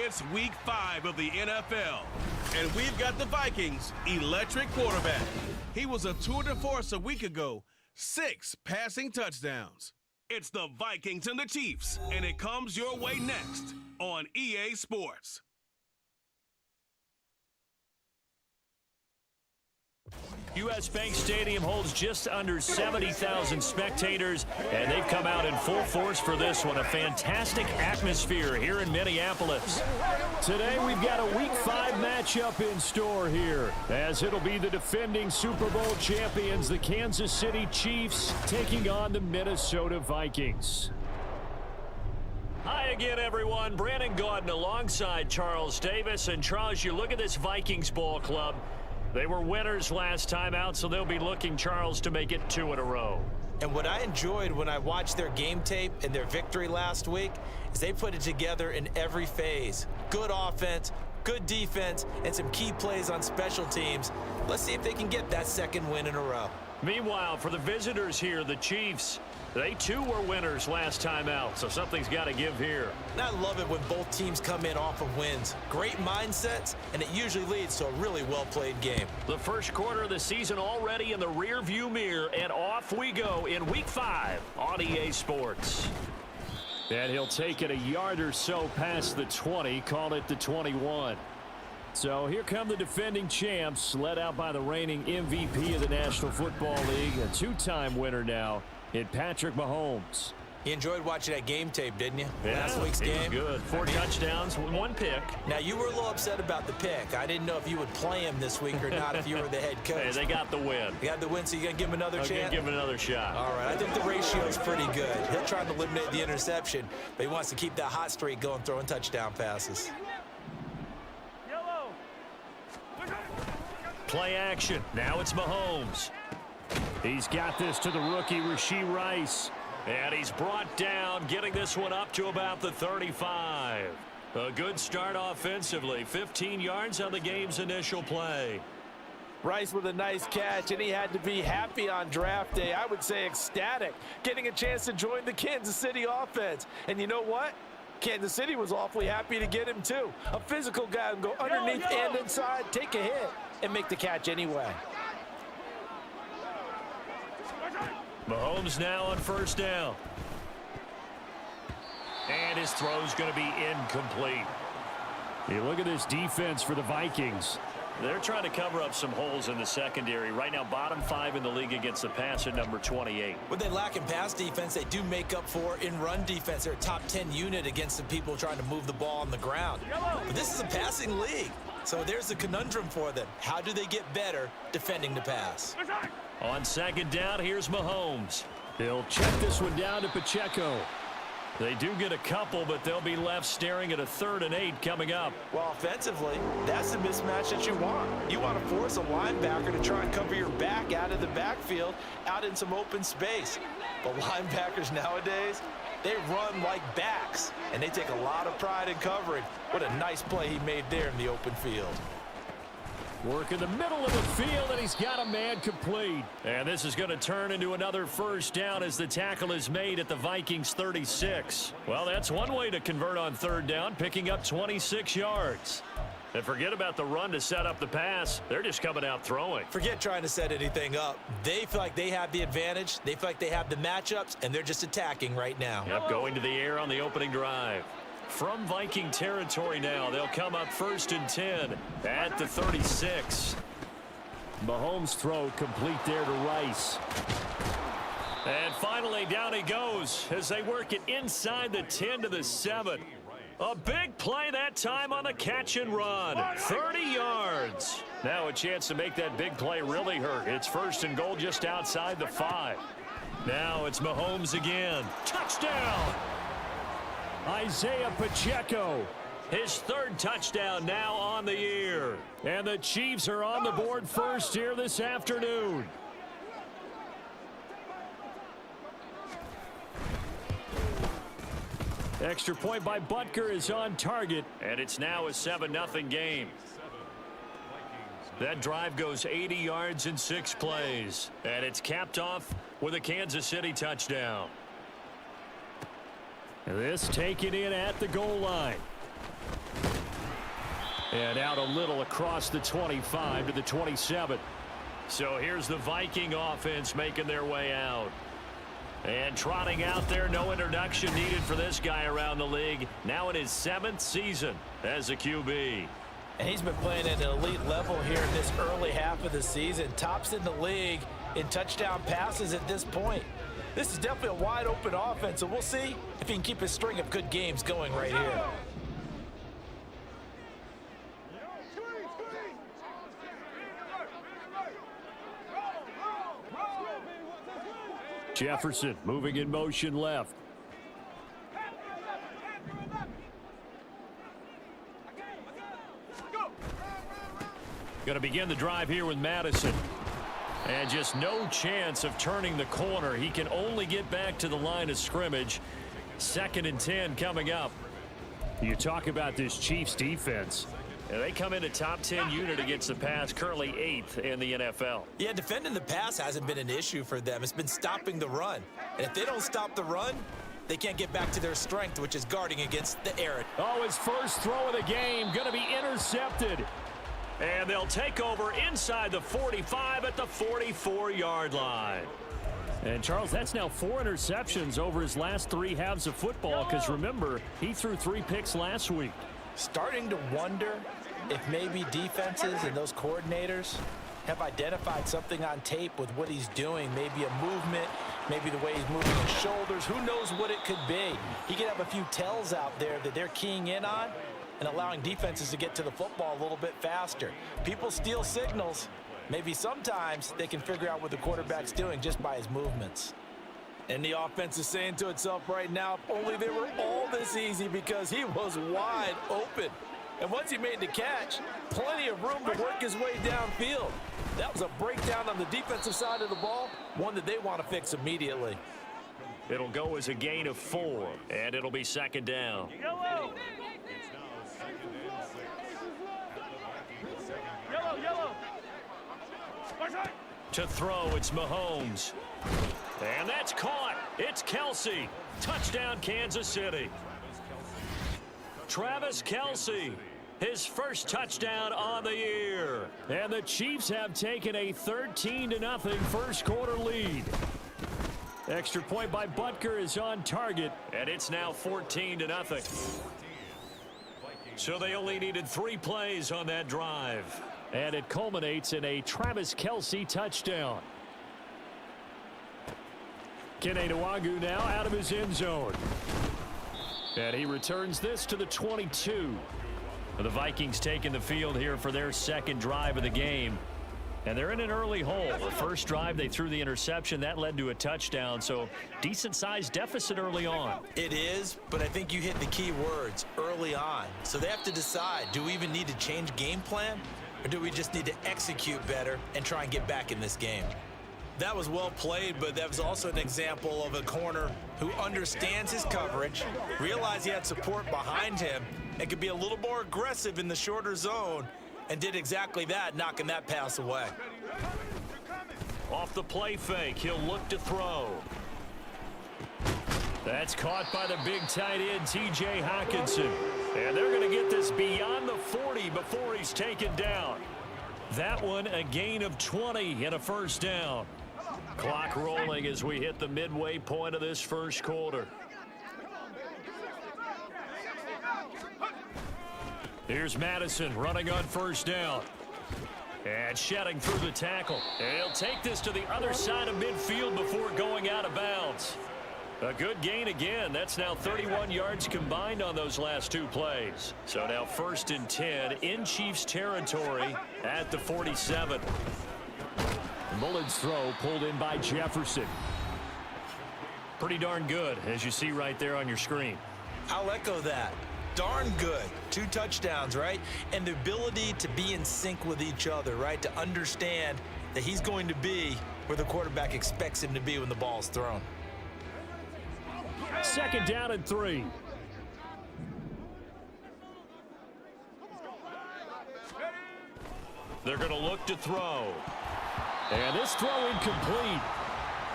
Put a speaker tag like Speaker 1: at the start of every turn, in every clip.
Speaker 1: It's week 5 of the NFL, and we've got the Vikings' electric quarterback. He was a tour de force a week ago, 6 passing touchdowns. It's the Vikings and the Chiefs, and it comes your way next on EA Sports.
Speaker 2: U.S. Bank Stadium holds just under 70,000 spectators, and they've come out in full force for this one. A fantastic atmosphere here in Minneapolis. Today we've got a Week 5 matchup in store here, as it'll be the defending Super Bowl champions, the Kansas City Chiefs, taking on the Minnesota Vikings. Hi again, everyone. Brandon Gaudin alongside Charles Davis. And Charles, you look at this Vikings ball club. They were winners last time out, so they'll be looking, Charles, to make it 2 in a row.
Speaker 3: And what I enjoyed when I watched their game tape and their victory last week is they put it together in every phase. Good offense, good defense, and some key plays on special teams. Let's see if they can get that 2nd win in a row.
Speaker 2: Meanwhile, for the visitors here, the Chiefs, they too were winners last time out, so something's got to give here.
Speaker 3: And I love it when both teams come in off of wins. Great mindsets, and it usually leads to a really well-played game.
Speaker 2: The first quarter of the season already in the rear-view mirror, and off we go in Week 5 on EA Sports. And he'll take it a yard or so past the 20, call it the 21. So here come the defending champs, led out by the reigning MVP of the National Football League, a 2-time winner now in Patrick Mahomes.
Speaker 3: You enjoyed watching that game tape, didn't you?
Speaker 2: Yeah,
Speaker 3: last week's game.
Speaker 2: Good. 4 touchdowns, 1 pick.
Speaker 3: Now, you were a little upset about the pick. I didn't know if you would play him this week or not if you were the head coach.
Speaker 2: Hey, they got the win.
Speaker 3: They got the win, so you're going to give him another chance?
Speaker 2: I'm going to give him another shot.
Speaker 3: All right, I think the ratio's pretty good. He'll try to eliminate the interception, but he wants to keep that hot streak going, throwing touchdown passes.
Speaker 2: Play action. Now it's Mahomes. He's got this to the rookie, Rashee Rice. And he's brought down, getting this one up to about the 35. A good start offensively. 15 yards on the game's initial play.
Speaker 4: Rice with a nice catch, and he had to be happy on draft day. I would say ecstatic, getting a chance to join the Kansas City offense. And you know what? Kansas City was awfully happy to get him, too. A physical guy who can go underneath and inside, take a hit, and make the catch anyway.
Speaker 2: Mahomes now on first down. And his throw's going to be incomplete. You look at this defense for the Vikings. They're trying to cover up some holes in the secondary. Right now, bottom 5 in the league against the pass at number 28.
Speaker 3: What they lack in pass defense, they do make up for in run defense. They're a top 10 unit against the people trying to move the ball on the ground. But this is a passing league, so there's a conundrum for them. How do they get better defending the pass?
Speaker 2: On second down, here's Mahomes. He'll check this one down to Pacheco. They do get a couple, but they'll be left staring at a 3rd and 8 coming up.
Speaker 4: Well, offensively, that's the mismatch that you want. You want to force a linebacker to try and cover your back out of the backfield, out in some open space. But linebackers nowadays, they run like backs, and they take a lot of pride in covering. What a nice play he made there in the open field.
Speaker 2: Work in the middle of the field, and he's got a man complete. And this is going to turn into another first down as the tackle is made at the Vikings 36. Well, that's one way to convert on 3rd down, picking up 26 yards. And forget about the run to set up the pass. They're just coming out throwing.
Speaker 3: Forget trying to set anything up. They feel like they have the advantage. They feel like they have the matchups, and they're just attacking right now.
Speaker 2: Yep, going to the air on the opening drive. From Viking territory now, they'll come up 1st and 10 at the 36. Mahomes' throw complete there to Rice. And finally, down he goes as they work it inside the 10 to the 7. A big play that time on the catch and run. 30 yards. Now a chance to make that big play really hurt. It's 1st and goal just outside the 5. Now it's Mahomes again. Touchdown! Isaiah Pacheco, his 3rd touchdown now on the year. And the Chiefs are on the board first here this afternoon. Extra point by Butker is on target, and it's now a 7-0 game. That drive goes 80 yards in 6 plays, and it's capped off with a Kansas City touchdown. This taken in at the goal line. And out a little across the 25 to the 27. So here's the Viking offense making their way out. And trotting out there, no introduction needed for this guy around the league. Now in his 7th season as a QB.
Speaker 3: And he's been playing at an elite level here in this early half of the season. Tops in the league in touchdown passes at this point. This is definitely a wide open offense, so we'll see if he can keep his string of good games going right here.
Speaker 2: Jefferson moving in motion left. Going to begin the drive here with Madison. And just no chance of turning the corner. He can only get back to the line of scrimmage. 2nd and 10 coming up. You talk about this Chiefs defense. And they come in a top 10 unit against the pass, currently 8th in the NFL.
Speaker 3: Yeah, defending the pass hasn't been an issue for them. It's been stopping the run. And if they don't stop the run, they can't get back to their strength, which is guarding against the air.
Speaker 2: Oh, his first throw of the game going to be intercepted. And they'll take over inside the 45 at the 44-yard line. And, Charles, that's now 4 interceptions over his last 3 halves of football because, remember, he threw 3 picks last week.
Speaker 3: Starting to wonder if maybe defenses and those coordinators have identified something on tape with what he's doing. Maybe a movement, maybe the way he's moving his shoulders. Who knows what it could be? He could have a few tells out there that they're keying in on and allowing defenses to get to the football a little bit faster. People steal signals. Maybe sometimes they can figure out what the quarterback's doing just by his movements. And the offense is saying to itself right now, if only they were all this easy, because he was wide open. And once he made the catch, plenty of room to work his way downfield. That was a breakdown on the defensive side of the ball, one that they want to fix immediately.
Speaker 2: It'll go as a gain of 4, and it'll be 2nd down.
Speaker 5: Yellow! Yellow!
Speaker 2: To throw, it's Mahomes. And that's caught. It's Kelce. Touchdown, Kansas City. Travis Kelce, his first touchdown on the year. And the Chiefs have taken a 13-0 first quarter lead. Extra point by Butker is on target, and it's now 14-0. So they only needed 3 plays on that drive. And it culminates in a Travis Kelce touchdown. Kene Nwangwu now out of his end zone. And he returns this to the 22. The Vikings taking the field here for their 2nd drive of the game. And they're in an early hole. The first drive, they threw the interception. That led to a touchdown. So decent-sized deficit early on.
Speaker 3: It is, but I think you hit the key words, early on. So they have to decide, do we even need to change game plan? Or do we just need to execute better and try and get back in this game? That was well played, but that was also an example of a corner who understands his coverage, realized he had support behind him, and could be a little more aggressive in the shorter zone, and did exactly that, knocking that pass away.
Speaker 2: Off the play fake, he'll look to throw. That's caught by the big tight end, T.J. Hockenson. And they're going to get this beyond the 40 before he's taken down. That one a gain of 20 and a first down. Clock rolling as we hit the midway point of this first quarter. Here's Madison running on first down. And shedding through the tackle. And he'll take this to the other side of midfield before going out of bounds. A good gain again. That's now 31 yards combined on those last 2 plays. So now 1st and 10 in Chiefs territory at the 47. Mullen's throw pulled in by Jefferson. Pretty darn good, as you see right there on your screen.
Speaker 3: I'll echo that. Darn good. 2 touchdowns, right? And the ability to be in sync with each other, right? To understand that he's going to be where the quarterback expects him to be when the ball's thrown.
Speaker 2: 2nd down and 3. They're going to look to throw. And this throw incomplete.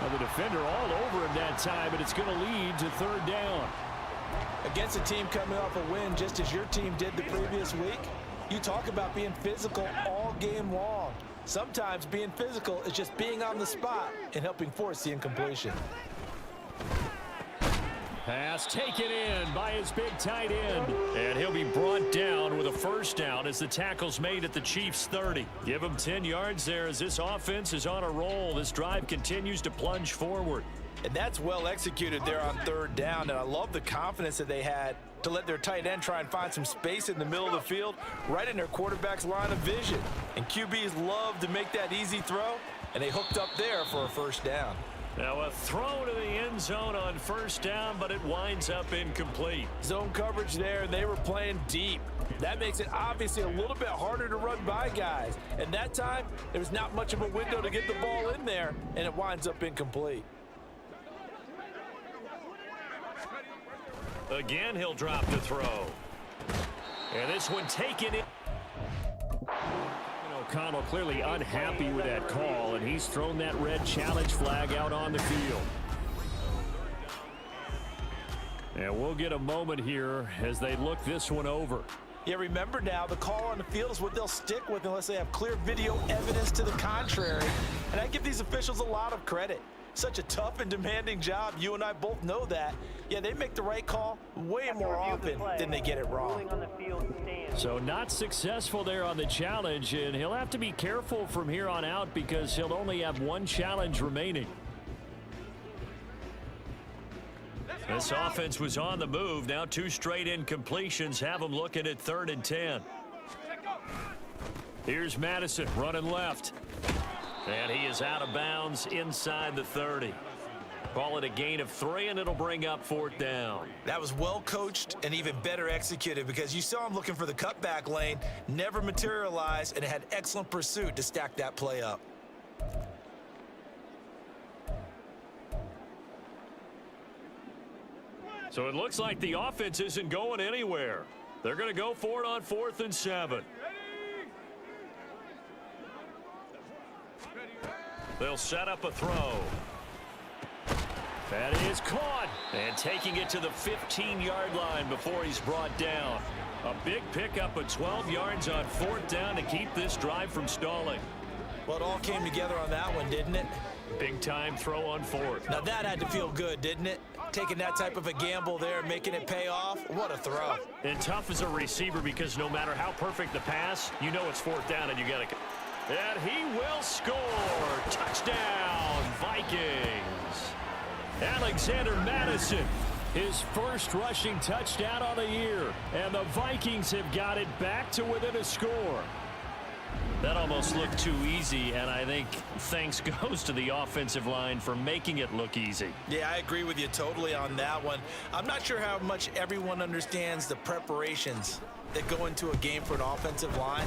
Speaker 2: Well, the defender all over him that time, and it's going to lead to 3rd down.
Speaker 3: Against a team coming off a win just as your team did the previous week,
Speaker 4: You talk about being physical all game long. Sometimes being physical is just being on the spot and helping force the incompletion.
Speaker 2: Pass taken in by his big tight end. And he'll be brought down with a first down as the tackle's made at the Chiefs' 30. Give him 10 yards there as this offense is on a roll. This drive continues to plunge forward.
Speaker 4: And that's well executed there on third down. And I love the confidence that they had to let their tight end try and find some space in the middle of the field, right in their quarterback's line of vision. And QBs love to make that easy throw, and they hooked up there for a first down.
Speaker 2: Now a throw to the end zone on first down, but it winds up incomplete.
Speaker 4: Zone coverage there, and they were playing deep. That makes it obviously a little bit harder to run by guys. And that time, there was not much of a window to get the ball in there, and it winds up incomplete.
Speaker 2: Again, he'll drop the throw. And this one taken in. O'Connell clearly unhappy with that call, and he's thrown that red challenge flag out on the field. And we'll get a moment here as they look this one over.
Speaker 4: Yeah, remember now, the call on the field is what they'll stick with unless they have clear video evidence to the contrary. And I give these officials a lot of credit. Such a tough and demanding job. You and I both know that. Yeah, they make the right call way more often than they get it wrong.
Speaker 2: So not successful there on the challenge, and he'll have to be careful from here on out because he'll only have one challenge remaining. This offense was on the move. Now 2 straight incompletions have them looking at 3rd and 10. Here's Madison running left. And he is out of bounds inside the 30. Call it a gain of 3, and it'll bring up 4th down.
Speaker 4: That was well coached and even better executed because you saw him looking for the cutback lane, never materialized, and had excellent pursuit to stack that play up.
Speaker 2: So it looks like the offense isn't going anywhere. They're going to go for it on 4th and 7. They'll set up a throw. That is caught. And taking it to the 15-yard line before he's brought down. A big pickup of 12 yards on 4th down to keep this drive from stalling.
Speaker 4: Well, it all came together on that one, didn't it?
Speaker 2: Big-time throw on 4th.
Speaker 4: Now that had to feel good, didn't it? Taking that type of a gamble there, making it pay off. What a throw.
Speaker 2: And tough as a receiver because no matter how perfect the pass, you know it's 4th down and you got to... And he will score. Touchdown, Vikings. Alexander Madison, his first rushing touchdown on the year. And the Vikings have got it back to within a score. That almost looked too easy, and I think thanks goes to the offensive line for making it look easy.
Speaker 4: Yeah, I agree with you totally on that one. I'm not sure how much everyone understands the preparations that go into a game for an offensive line,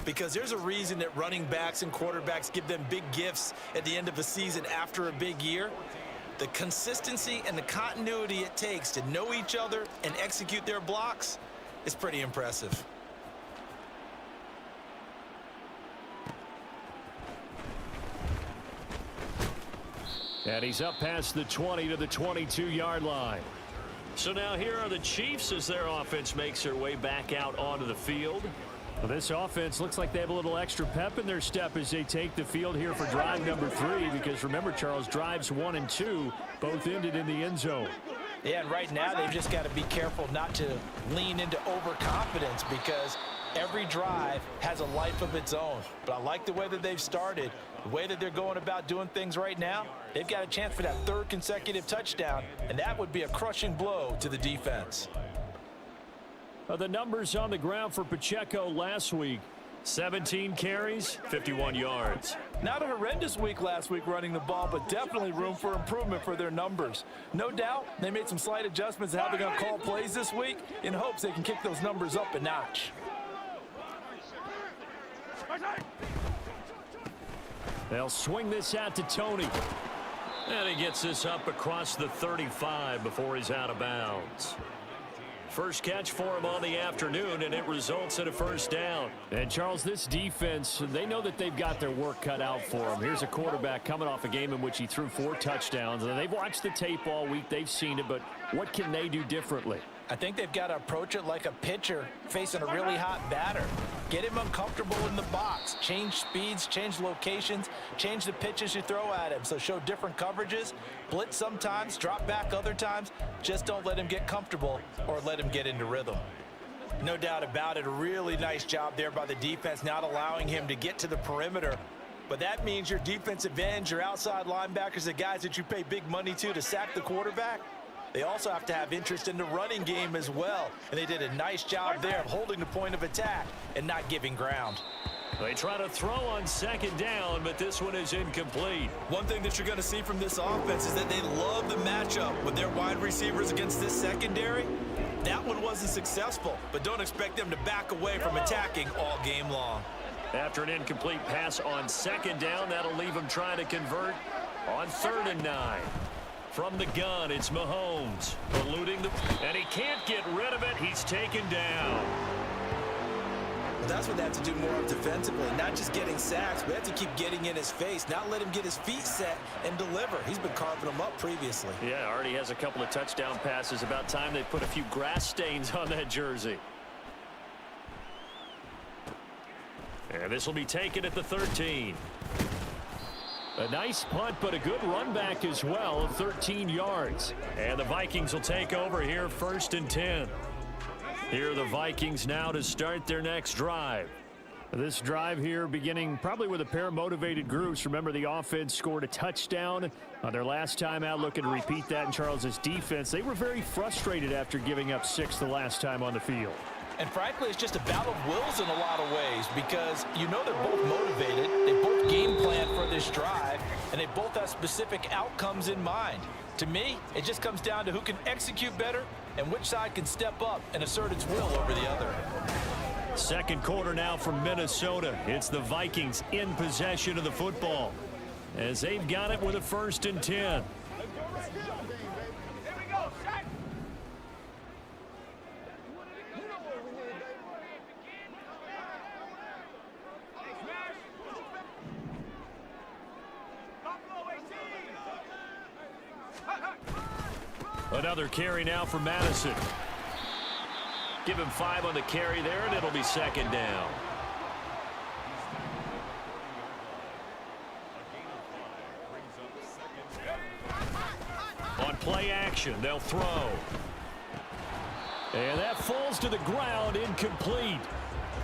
Speaker 4: because there's a reason that running backs and quarterbacks give them big gifts at the end of a season after a big year. The consistency and the continuity it takes to know each other and execute their blocks is pretty impressive.
Speaker 2: And he's up past the 20 to the 22-yard line. So now here are the Chiefs as their offense makes their way back out onto the field. Well, this offense looks like they have a little extra pep in their step as they take the field here for drive number 3, because remember, Charles, drives 1 and 2 both ended in the end zone.
Speaker 4: Yeah, and right now they've just got to be careful not to lean into overconfidence because every drive has a life of its own. But I like the way that they've started, the way that they're going about doing things right now. They've got a chance for that 3rd consecutive touchdown, and that would be a crushing blow to the defense.
Speaker 2: The numbers on the ground for Pacheco last week: 17 carries, 51 yards.
Speaker 4: Not a horrendous week last week running the ball, but definitely room for improvement for their numbers. No doubt they made some slight adjustments to how they're going to call plays this week in hopes they can kick those numbers up a notch.
Speaker 2: They'll swing this out to Tony. And he gets this up across the 35 before he's out of bounds. First catch for him on the afternoon, and it results in a first down. And, Charles, this defense, they know that they've got their work cut out for them. Here's a quarterback coming off a game in which he threw 4 touchdowns. And they've watched the tape all week. They've seen it, but what can they do differently?
Speaker 3: I think they've got to approach it like a pitcher facing a really hot batter. Get him uncomfortable in the box. Change speeds, change locations, change the pitches you throw at him. So show different coverages, blitz sometimes, drop back other times. Just don't let him get comfortable or let him get into rhythm. No doubt about it, a really nice job there by the defense, not allowing him to get to the perimeter. But that means your defensive ends, your outside linebackers, the guys that you pay big money to sack the quarterback, they also have to have interest in the running game as well. And they did a nice job there of holding the point of attack and not giving ground.
Speaker 2: They try to throw on second down, but this one is incomplete.
Speaker 3: One thing that you're going to see from this offense is that they love the matchup with their wide receivers against this secondary. That one wasn't successful, but don't expect them to back away from attacking all game long.
Speaker 2: After an incomplete pass on second down, that'll leave them trying to convert on 3rd and 9. From the gun, it's Mahomes, eluding and he can't get rid of it. He's taken down.
Speaker 3: That's what they have to do more of defensively, not just getting sacks, but they have to keep getting in his face, not let him get his feet set and deliver. He's been carving them up previously.
Speaker 2: Yeah, already has a couple of touchdown passes. About time they put a few grass stains on that jersey. And this will be taken at the 13. A nice punt, but a good run back as well of 13 yards. And the Vikings will take over here 1st and 10. Here are the Vikings now to start their next drive. This drive here beginning probably with a pair of motivated groups. Remember, the offense scored a touchdown on their last time out, looking to repeat that in Charles's defense. They were very frustrated after giving up 6 the last time on the field.
Speaker 3: And frankly, it's just a battle of wills in a lot of ways because you know they're both motivated, they both game plan for this drive, and they both have specific outcomes in mind. To me, it just comes down to who can execute better and which side can step up and assert its will over the other.
Speaker 2: Second quarter now from Minnesota. It's the Vikings in possession of the football as they've got it with a 1st and 10. Another carry now for Madison. Give him 5 on the carry there, and it'll be 2nd down. On play action, they'll throw. And that falls to the ground, incomplete.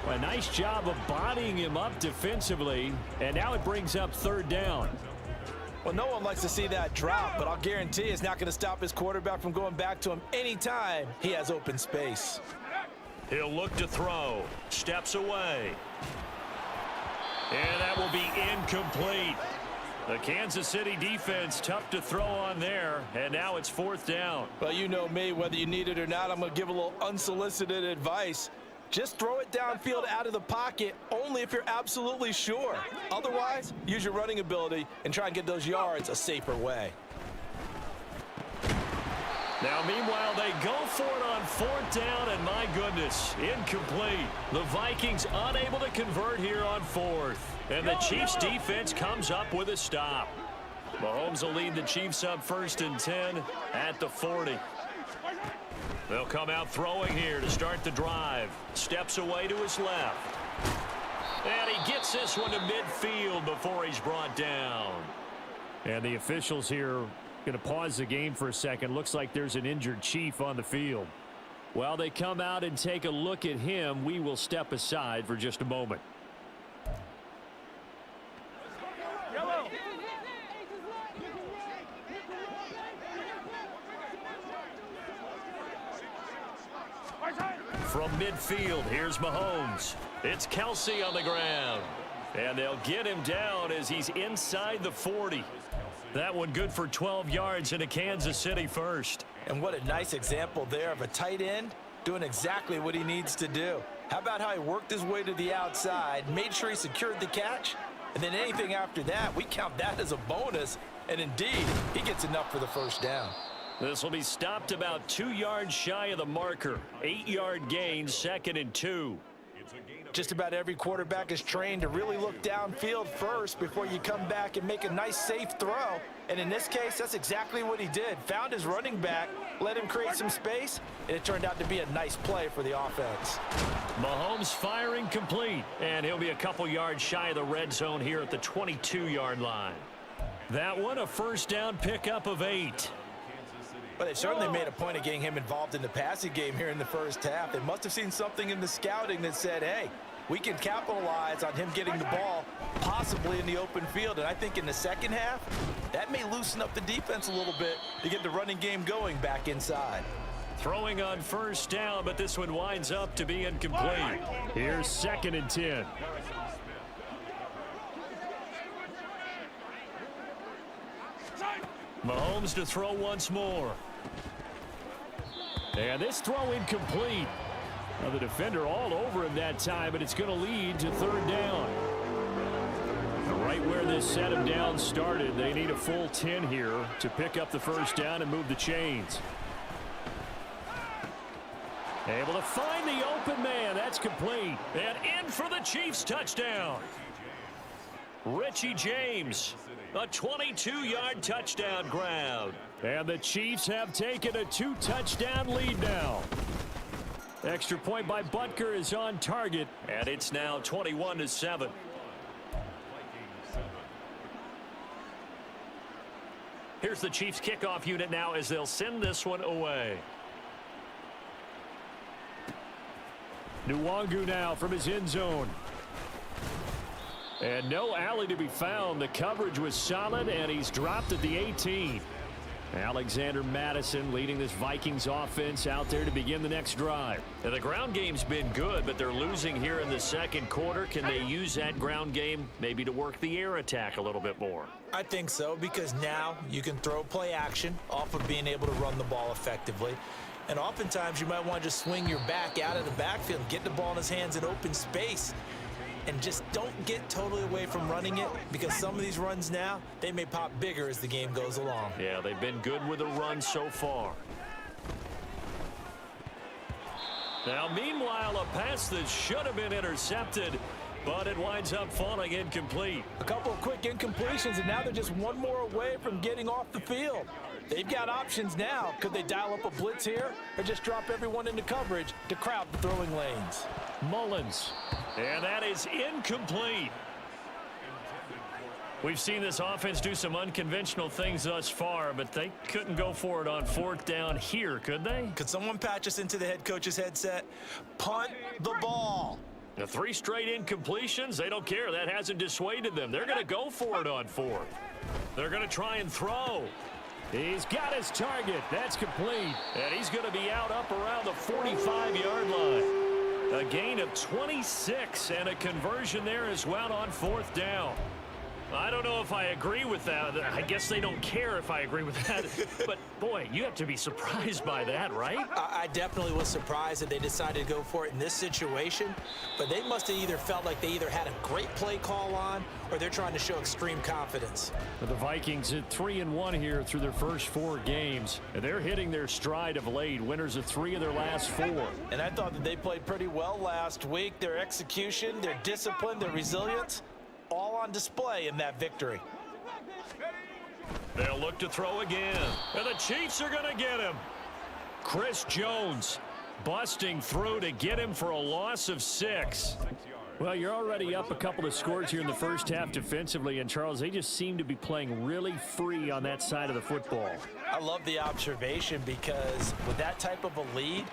Speaker 2: A nice job of bodying him up defensively, and now it brings up 3rd down.
Speaker 3: Well, no one likes to see that drop, but I'll guarantee it's not going to stop his quarterback from going back to him anytime he has open space.
Speaker 2: He'll look to throw. Steps away. And that will be incomplete. The Kansas City defense tough to throw on there, and now it's 4th down.
Speaker 3: Well, you know me, whether you need it or not, I'm going to give a little unsolicited advice. Just throw it downfield out of the pocket only if you're absolutely sure. Otherwise, use your running ability and try and get those yards a safer way.
Speaker 2: Now, meanwhile, they go for it on 4th down, and my goodness, incomplete. The Vikings unable to convert here on 4th. And the Chiefs' defense comes up with a stop. Mahomes will lead the Chiefs up 1st and 10 at the 40. They'll come out throwing here to start the drive. Steps away to his left. And he gets this one to midfield before he's brought down. And the officials here going to pause the game for a second. Looks like there's an injured Chief on the field. While they come out and take a look at him, we will step aside for just a moment. From midfield, here's Mahomes. It's Kelsey on the ground. And they'll get him down as he's inside the 40. That one good for 12 yards in a Kansas City first.
Speaker 3: And what a nice example there of a tight end doing exactly what he needs to do. How about how he worked his way to the outside, made sure he secured the catch, and then anything after that, we count that as a bonus. And indeed, he gets enough for the 1st down.
Speaker 2: This will be stopped about 2 yards shy of the marker. 8-yard gain, 2nd and 2.
Speaker 4: Just about every quarterback is trained to really look downfield first before you come back and make a nice, safe throw. And in this case, that's exactly what he did. Found his running back, let him create some space, and it turned out to be a nice play for the offense.
Speaker 2: Mahomes firing complete, and he'll be a couple yards shy of the red zone here at the 22-yard line. That one, a first down pickup of 8.
Speaker 4: But they certainly made a point of getting him involved in the passing game here in the first half. They must have seen something in the scouting that said, hey, we can capitalize on him getting the ball possibly in the open field. And I think in the second half, that may loosen up the defense a little bit to get the running game going back inside.
Speaker 2: Throwing on first down, but this one winds up to be incomplete. Here's 2nd and 10. Mahomes to throw once more. And this throw incomplete. Now the defender all over him that time, but it's going to lead to 3rd down. Right where this set of downs started, they need a full 10 here to pick up the first down and move the chains. Able to find the open man. That's complete. And in for the Chiefs touchdown. Richie James, a 22-yard touchdown grab. And the Chiefs have taken a 2-touchdown lead now. Extra point by Butker is on target, and it's now 21-7. Here's the Chiefs kickoff unit now as they'll send this one away. Nwangu now from his end zone. And no alley to be found. The coverage was solid, and he's dropped at the 18. Alexander Maddison leading this Vikings offense out there to begin the next drive. Now, the ground game's been good, but they're losing here in the second quarter. Can they use that ground game maybe to work the air attack a little bit more?
Speaker 3: I think so, because now you can throw play action off of being able to run the ball effectively. And oftentimes you might want to just swing your back out of the backfield and get the ball in his hands in open space. And just don't get totally away from running it, because some of these runs now, they may pop bigger as the game goes along.
Speaker 2: Yeah, they've been good with the run so far. Now, meanwhile, a pass that should have been intercepted, but it winds up falling incomplete.
Speaker 3: A couple of quick incompletions, and now they're just one more away from getting off the field. They've got options now. Could they dial up a blitz here, or just drop everyone into coverage to crowd the throwing lanes?
Speaker 2: Mullins. And that is incomplete. We've seen this offense do some unconventional things thus far, but they couldn't go for it on 4th down here, could they?
Speaker 3: Could someone patch us into the head coach's headset? Punt the ball.
Speaker 2: The 3 straight incompletions, they don't care. That hasn't dissuaded them. They're going to go for it on 4th. They're going to try and throw. He's got his target. That's complete. And he's going to be out up around the 45-yard line. A gain of 26 and a conversion there as well on 4th down. I don't know if I agree with that. I guess they don't care if I agree with that. But, boy, you have to be surprised by that, right?
Speaker 3: I definitely was surprised that they decided to go for it in this situation. But they must have either felt like they either had a great play call on, or they're trying to show extreme confidence.
Speaker 2: The Vikings at 3-1 here through their first 4 games. And they're hitting their stride of late. Winners of 3 of their last 4.
Speaker 3: And I thought that they played pretty well last week. Their execution, their discipline, their resilience, all on display in that victory.
Speaker 2: They'll look to throw again. And the Chiefs are going to get him. Chris Jones busting through to get him for a loss of 6. Well, you're already up a couple of scores here in the first half defensively, and Charles, they just seem to be playing really free on that side of the football.
Speaker 3: I love the observation, because with that type of a lead,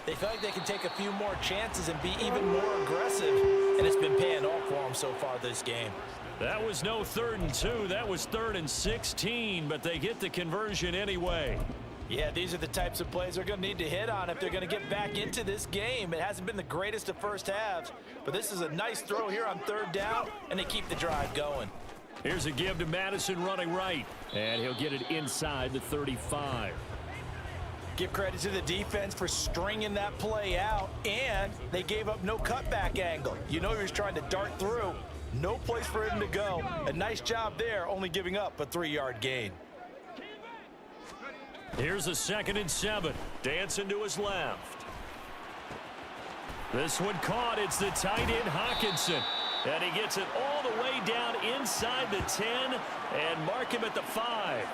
Speaker 3: they feel like they can take a few more chances and be even more aggressive, and it's been paying off for them so far this game.
Speaker 2: That was no 3rd and 2. That was 3rd and 16, but they get the conversion anyway.
Speaker 3: Yeah, these are the types of plays they're going to need to hit on if they're going to get back into this game. It hasn't been the greatest of first halves, but this is a nice throw here on 3rd down, and they keep the drive going.
Speaker 2: Here's a give to Maddison running right, and he'll get it inside the 35.
Speaker 3: Give credit to the defense for stringing that play out, and they gave up no cutback angle. You know he was trying to dart through. No place for him to go. A nice job there, only giving up a 3-yard gain.
Speaker 2: Here's a 2nd and 7. Dancing to his left. This one caught. It's the tight end Hawkinson. And he gets it all the way down inside the 10 and mark him at the 5.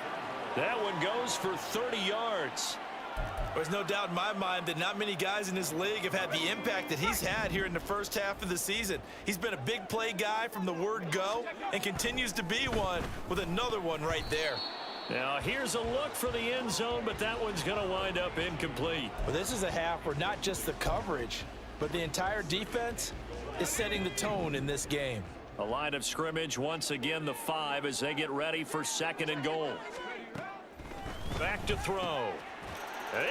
Speaker 2: That one goes for 30 yards.
Speaker 3: There's no doubt in my mind that not many guys in this league have had the impact that he's had here in the first half of the season. He's been a big play guy from the word go and continues to be one with another one right there.
Speaker 2: Now here's a look for the end zone, but that one's going to wind up incomplete.
Speaker 3: Well, this is a half where not just the coverage, but the entire defense is setting the tone in this game.
Speaker 2: A line of scrimmage, once again the 5 as they get ready for 2nd and goal. Back to throw.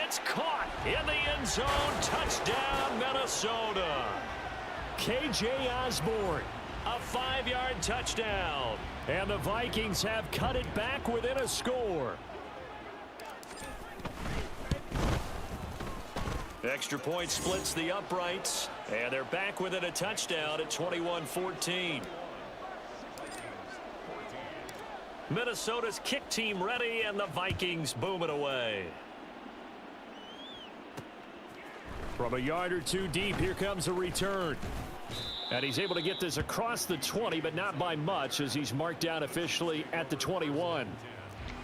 Speaker 2: It's caught in the end zone. Touchdown, Minnesota. K.J. Osborne, a 5-yard touchdown. And the Vikings have cut it back within a score. Extra point splits the uprights, and they're back within a touchdown at 21-14. Minnesota's kick team ready, and the Vikings boom it away. From a yard or two deep, here comes a return. And he's able to get this across the 20, but not by much, as he's marked down officially at the 21.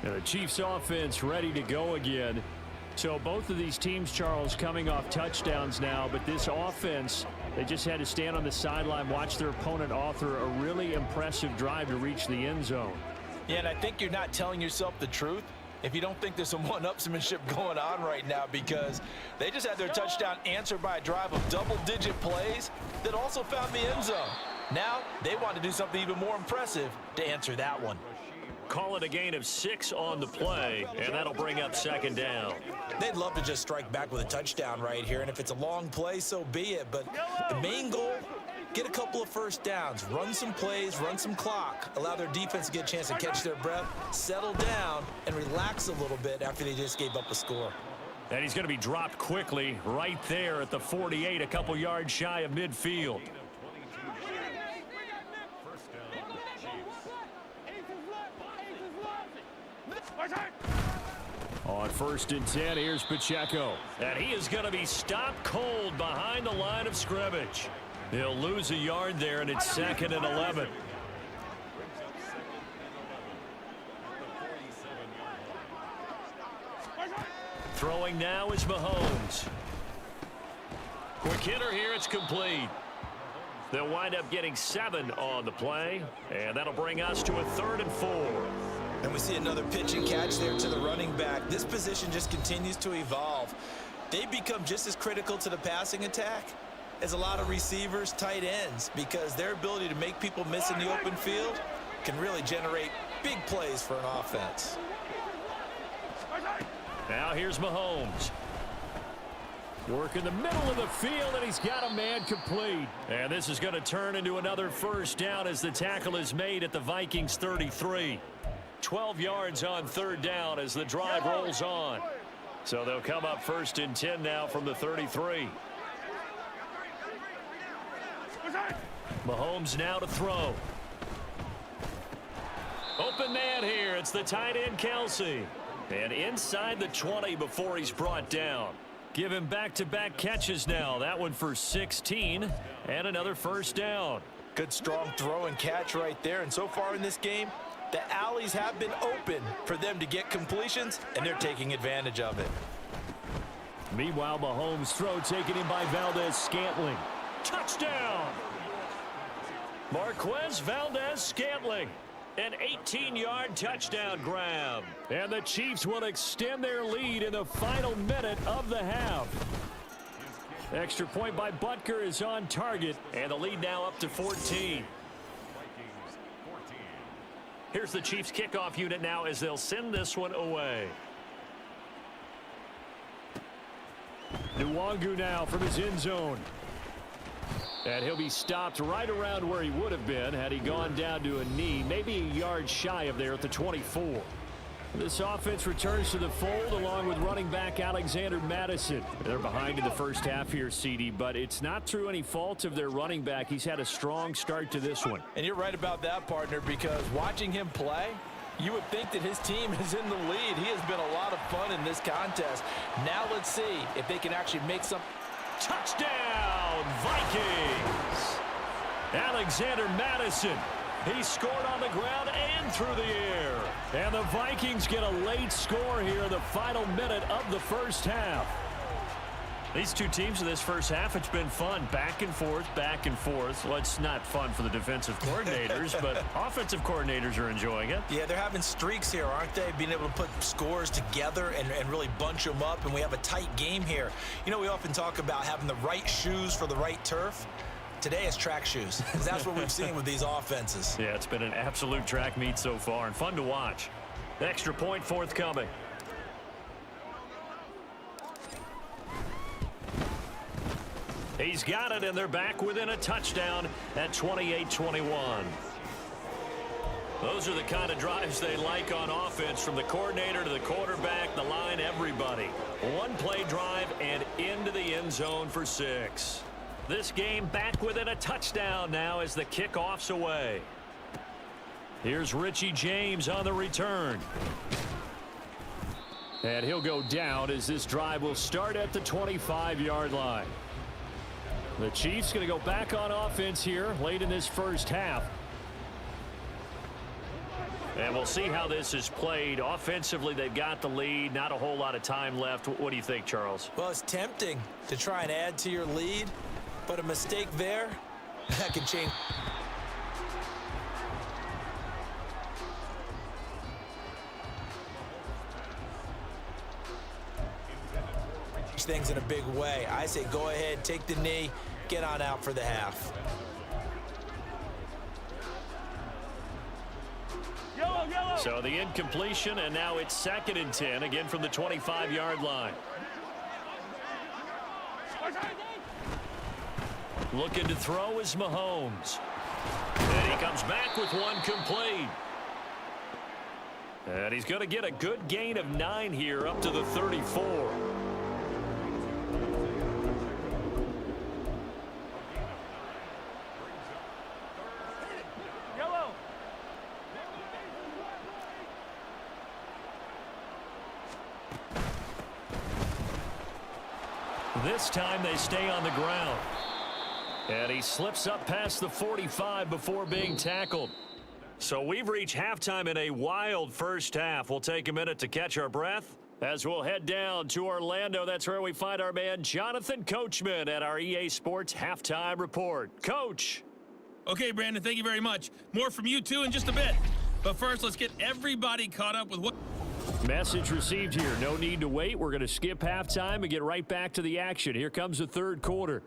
Speaker 2: And the Chiefs offense ready to go again. So both of these teams, Charles, coming off touchdowns now, but this offense, they just had to stand on the sideline, watch their opponent author a really impressive drive to reach the end zone.
Speaker 3: Yeah, and I think you're not telling yourself the truth if you don't think there's some one-upsmanship going on right now, because they just had their touchdown answered by a drive of double-digit plays that also found the end zone. Now they want to do something even more impressive to answer that one.
Speaker 2: Call it a gain of 6 on the play, and that'll bring up 2nd down.
Speaker 3: They'd love to just strike back with a touchdown right here, and if it's a long play, so be it. But the main goal, get a couple of first downs, run some plays, run some clock, allow their defense to get a chance to catch their breath, settle down, and relax a little bit after they just gave up a score.
Speaker 2: And he's going to be dropped quickly right there at the 48, a couple yards shy of midfield. On 1st and 10, here's Pacheco. And he is going to be stopped cold behind the line of scrimmage. He'll lose a yard there, and it's 2nd and 11. Throwing now is Mahomes. Quick hitter here, it's complete. They'll wind up getting 7 on the play, and that'll bring us to a 3rd and 4.
Speaker 3: And we see another pitch and catch there to the running back. This position just continues to evolve. They become just as critical to the passing attack as a lot of receivers, tight ends, because their ability to make people miss in the open field can really generate big plays for an offense.
Speaker 2: Now here's Mahomes. Work in the middle of the field, and he's got a man complete. And this is going to turn into another 1st down as the tackle is made at the Vikings 33. 12 yards on 3rd down as the drive rolls on. So they'll come up 1st and 10 now from the 33. Mahomes now to throw. Open man here. It's the tight end Kelsey. And inside the 20 before he's brought down. Give him back-to-back catches now. That one for 16 and another 1st down.
Speaker 3: Good strong throw and catch right there. And so far in this game, the alleys have been open for them to get completions, and they're taking advantage of it.
Speaker 2: Meanwhile, Mahomes' throw taken in by Valdez-Scantling. Touchdown! Marquez Valdez-Scantling. An 18-yard touchdown grab. And the Chiefs will extend their lead in the final minute of the half. Extra point by Butker is on target, and the lead now up to 14. Here's the Chiefs kickoff unit now as they'll send this one away. Nwangu now from his end zone. And he'll be stopped right around where he would have been had he gone down to a knee, maybe a yard shy of there at the 24. This offense returns to the fold along with running back Alexander Mattison. They're behind in the first half here, CD, but it's not through any fault of their running back. He's had a strong start to this one.
Speaker 3: And you're right about that, partner, because watching him play, you would think that his team is in the lead. He has been a lot of fun in this contest. Now let's see if they can actually make some.
Speaker 2: Touchdown! zone. Vikings. Alexander Maddison. He scored on the ground and through the air. And the Vikings get a late score here in the final minute of the first half. These two teams in this first half, it's been fun. Back and forth, back and forth. Well, it's not fun for the defensive coordinators, but offensive coordinators are enjoying it.
Speaker 3: Yeah, they're having streaks here, aren't they? Being able to put scores together and really bunch them up, and we have a tight game here. You know, we often talk about having the right shoes for the right turf. Today it's track shoes. That's what we've seen with these offenses.
Speaker 2: Yeah, it's been an absolute track meet so far and fun to watch. Extra point forthcoming. He's got it, and they're back within a touchdown at 28-21. Those are the kind of drives they like on offense, from the coordinator to the quarterback, the line, everybody. One-play drive and into the end zone for 6. This game back within a touchdown now as the kickoff's away. Here's Richie James on the return. And he'll go down as this drive will start at the 25-yard line. The Chiefs going to go back on offense here late in this first half. And we'll see how this is played. Offensively, they've got the lead. Not a whole lot of time left. What do you think, Charles?
Speaker 3: Well, it's tempting to try and add to your lead, but a mistake there, that can change things in a big way. I say go ahead, take the knee, get on out for the half.
Speaker 2: So the incompletion, and now it's 2nd and 10, again from the 25-yard line. Looking to throw is Mahomes. And he comes back with one complete. And he's going to get a good gain of 9 here up to the 34. This time they stay on the ground. And he slips up past the 45 before being tackled. So we've reached halftime in a wild first half. We'll take a minute to catch our breath as we'll head down to Orlando. That's where we find our man Jonathan Coachman at our EA Sports Halftime Report. Coach.
Speaker 5: Okay, Brandon, thank you very much. More from you, too, in just a bit. But first, let's get everybody caught up with what...
Speaker 2: Message received here. No need to wait. We're going to skip halftime and get right back to the action. Here comes the third quarter.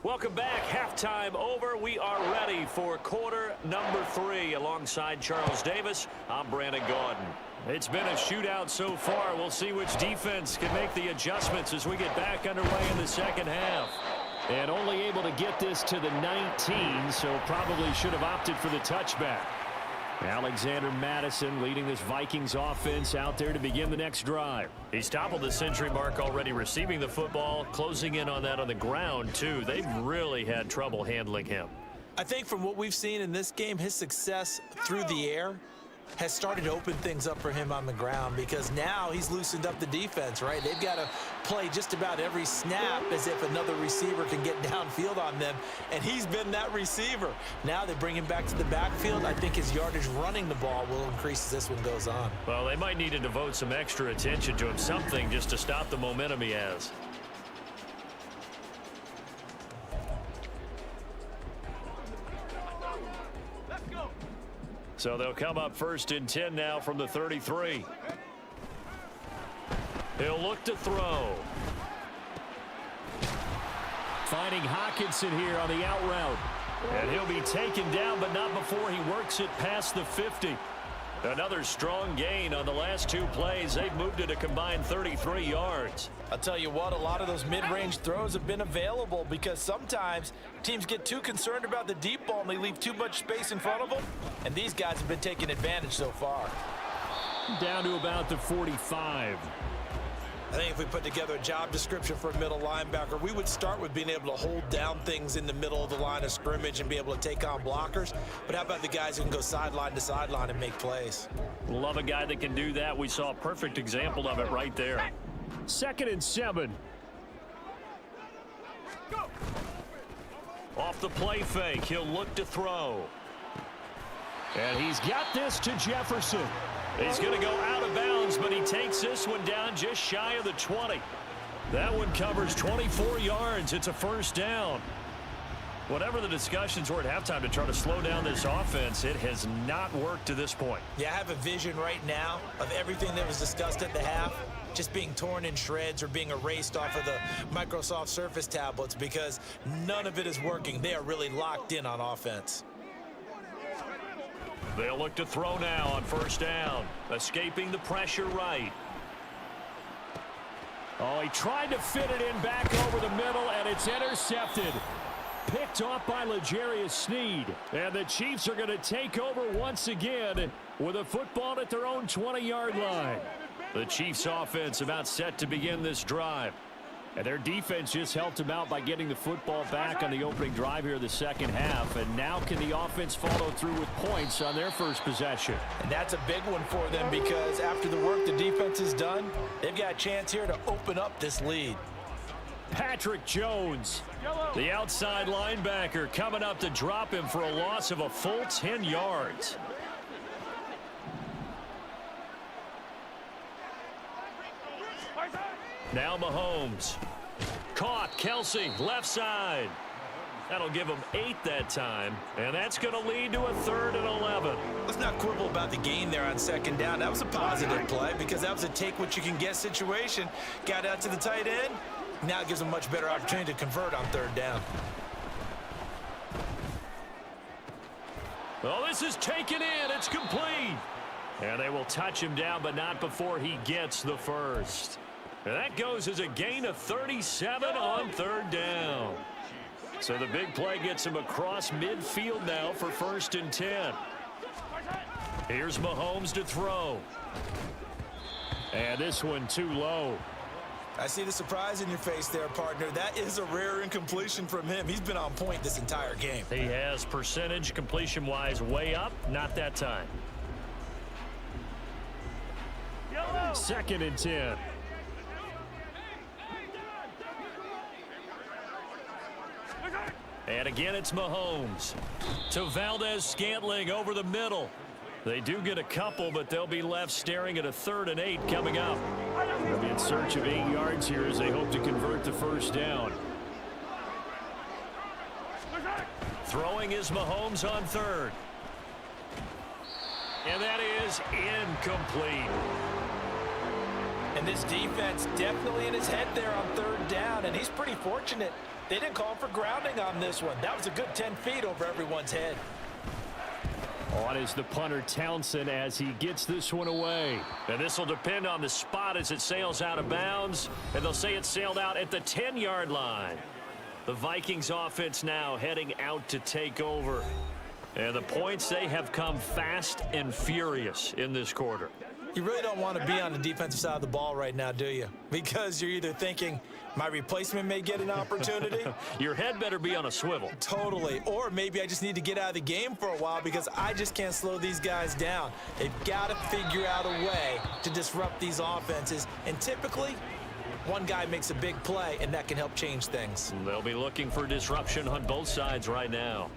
Speaker 2: Welcome back. Halftime over. We are ready for quarter number 3. Alongside Charles Davis, I'm Brandon Gaudin. It's been a shootout so far. We'll see which defense can make the adjustments as we get back underway in the second half. And only able to get this to the 19, so probably should have opted for the touchback. Alexander Maddison leading this Vikings offense out there to begin the next drive. He's toppled the century mark already receiving the football, closing in on that on the ground, too. They've really had trouble handling him.
Speaker 3: I think from what we've seen in this game, his success through the air has started to open things up for him on the ground, because now he's loosened up the defense, right? They've got to play just about every snap as if another receiver can get downfield on them, and he's been that receiver. Now they bring him back to the backfield. I think his yardage running the ball will increase as this one goes on.
Speaker 2: Well, they might need to devote some extra attention to him, something just to stop the momentum he has. So they'll come up 1st and 10 now from the 33. He'll look to throw. Finding Hawkinson here on the out route. And he'll be taken down, but not before he works it past the 50. Another strong gain on the last 2 plays. They've moved it a combined 33 yards.
Speaker 4: I'll tell you what, a lot of those mid-range throws have been available, because sometimes teams get too concerned about the deep ball and they leave too much space in front of them, and these guys have been taking advantage so far.
Speaker 2: Down to about the 45.
Speaker 3: I think if we put together a job description for a middle linebacker, we would start with being able to hold down things in the middle of the line of scrimmage and be able to take on blockers. But how about the guys who can go sideline to sideline and make plays?
Speaker 2: Love a guy that can do that. We saw a perfect example of it right there. 2nd and 7. Off the play fake, he'll look to throw. And he's got this to Jefferson. He's going to go out of bounds, but he takes this one down just shy of the 20. That one covers 24 yards. It's a first down. Whatever the discussions were at halftime to try to slow down this offense, it has not worked to this point.
Speaker 3: Yeah, I have a vision right now of everything that was discussed at the half just being torn in shreds or being erased off of the Microsoft Surface tablets because none of it is working. They are really locked in on offense.
Speaker 2: They'll look to throw now on first down. Escaping the pressure right. Oh, he tried to fit it in back over the middle, and it's intercepted. Picked off by L'Jarius Sneed. And the Chiefs are going to take over once again with a football at their own 20-yard line. The Chiefs offense about set to begin this drive. And their defense just helped them out by getting the football back on the opening drive here of the second half. And now can the offense follow through with points on their first possession?
Speaker 3: And that's a big one for them because after the work the defense has done, they've got a chance here to open up this lead.
Speaker 2: Patrick Jones, the outside linebacker, coming up to drop him for a loss of a full 10 yards. Now Mahomes. Caught. Kelsey, left side. That'll give him 8 that time, and that's going to lead to a 3rd and 11.
Speaker 3: Let's not quibble about the gain there on second down. That was a positive play because that was a take-what-you-can-get situation. Got out to the tight end. Now it gives them a much better opportunity to convert on 3rd down.
Speaker 2: Oh, this is taken in. It's complete. And they will touch him down, but not before he gets the first. And that goes as a gain of 37 on 3rd down. So the big play gets him across midfield now for 1st and 10. Here's Mahomes to throw. And this one too low.
Speaker 3: I see the surprise in your face there, partner. That is a rare incompletion from him. He's been on point this entire game.
Speaker 2: He has percentage completion-wise way up. Not that time. 2nd and 10. And again, it's Mahomes. To Valdez-Scantling over the middle. They do get a couple, but they'll be left staring at a 3rd and 8 coming up. They'll be in search of 8 yards here as they hope to convert the first down. Throwing is Mahomes on 3rd. And that is incomplete.
Speaker 3: And this defense definitely in his head there on 3rd down, and he's pretty fortunate. They didn't call for grounding on this one. That was a good 10 feet over everyone's head.
Speaker 2: On is the punter Townsend as he gets this one away. And this will depend on the spot as it sails out of bounds. And they'll say it sailed out at the 10-yard line. The Vikings offense now heading out to take over. And the points, they have come fast and furious in this quarter.
Speaker 3: You really don't want to be on the defensive side of the ball right now, do you? Because you're either thinking, my replacement may get an opportunity.
Speaker 2: Your head better be on a swivel.
Speaker 3: Totally. Or maybe I just need to get out of the game for a while because I just can't slow these guys down. They've got to figure out a way to disrupt these offenses. And typically, one guy makes a big play, and that can help change things.
Speaker 2: They'll be looking for disruption on both sides right now.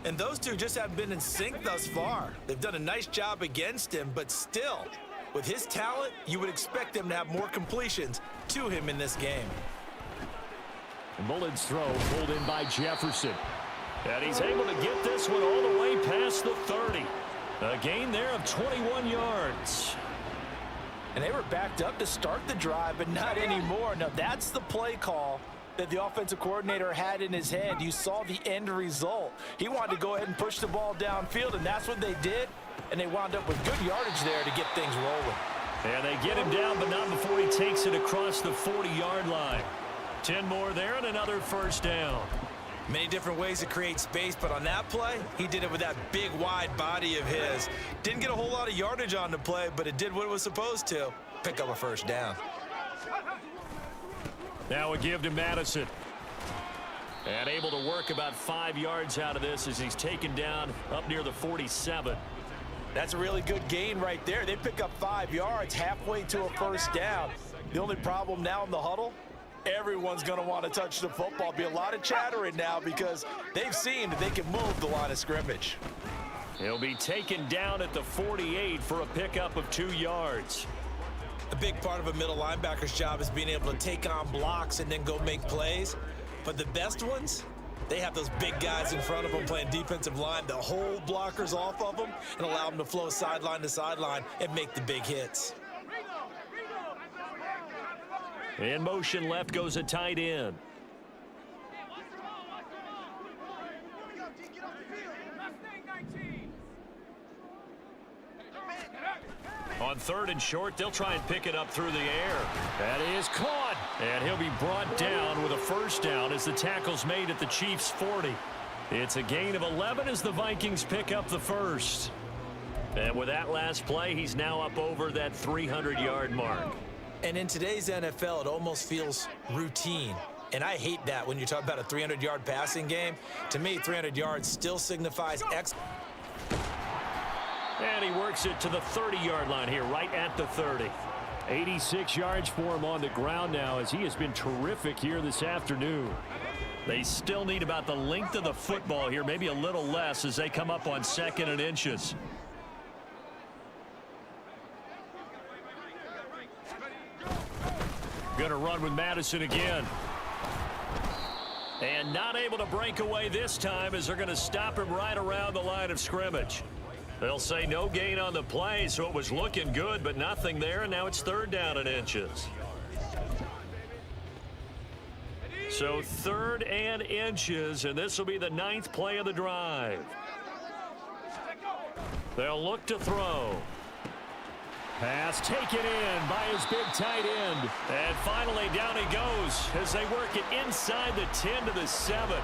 Speaker 3: And those two just haven't been in sync thus far. They've done a nice job against him, but still, with his talent, you would expect him to have more completions to him in this game.
Speaker 2: Mullen's throw pulled in by Jefferson. And he's able to get this one all the way past the 30. A gain there of 21 yards.
Speaker 3: And they were backed up to start the drive, but not anymore. Now, that's the play call that the offensive coordinator had in his head. You saw the end result. He wanted to go ahead and push the ball downfield, and that's what they did. And they wound up with good yardage there to get things rolling.
Speaker 2: And they get him down, but not before he takes it across the 40-yard line. 10 more there and another first down.
Speaker 3: Many different ways to create space, but on that play, he did it with that big, wide body of his. Didn't get a whole lot of yardage on the play, but it did what it was supposed to. Pick up a first down.
Speaker 2: Now a give to Madison. And able to work about 5 yards out of this as he's taken down up near the 47.
Speaker 3: That's a really good gain right there. They pick up 5 yards halfway to a first down. The only problem now in the huddle, everyone's going to want to touch the football. Be a lot of chattering now because they've seen that they can move the line of scrimmage.
Speaker 2: He'll be taken down at the 48 for a pickup of 2 yards.
Speaker 3: A big part of a middle linebacker's job is being able to take on blocks and then go make plays. But the best ones, they have those big guys in front of them playing defensive line that hold blockers off of them and allow them to flow sideline to sideline and make the big hits.
Speaker 2: In motion left goes a tight end. On 3rd and short, they'll try and pick it up through the air. That is caught. And he'll be brought down with a first down as the tackle's made at the Chiefs' 40. It's a gain of 11 as the Vikings pick up the first. And with that last play, he's now up over that 300-yard mark.
Speaker 3: And in today's NFL, it almost feels routine. And I hate that when you talk about a 300-yard passing game. To me, 300 yards still signifies
Speaker 2: And he works it to the 30-yard line here, right at the 30. 86 yards for him on the ground now as he has been terrific here this afternoon. They still need about the length of the football here, maybe a little less as they come up on 2nd and inches. Going to run with Madison again. And not able to break away this time as they're going to stop him right around the line of scrimmage. They'll say no gain on the play, so it was looking good, but nothing there, and now it's 3rd down and inches. So 3rd and inches, and this will be the 9th play of the drive. They'll look to throw. Pass taken in by his big tight end. And finally down he goes as they work it inside the 10 to the 7.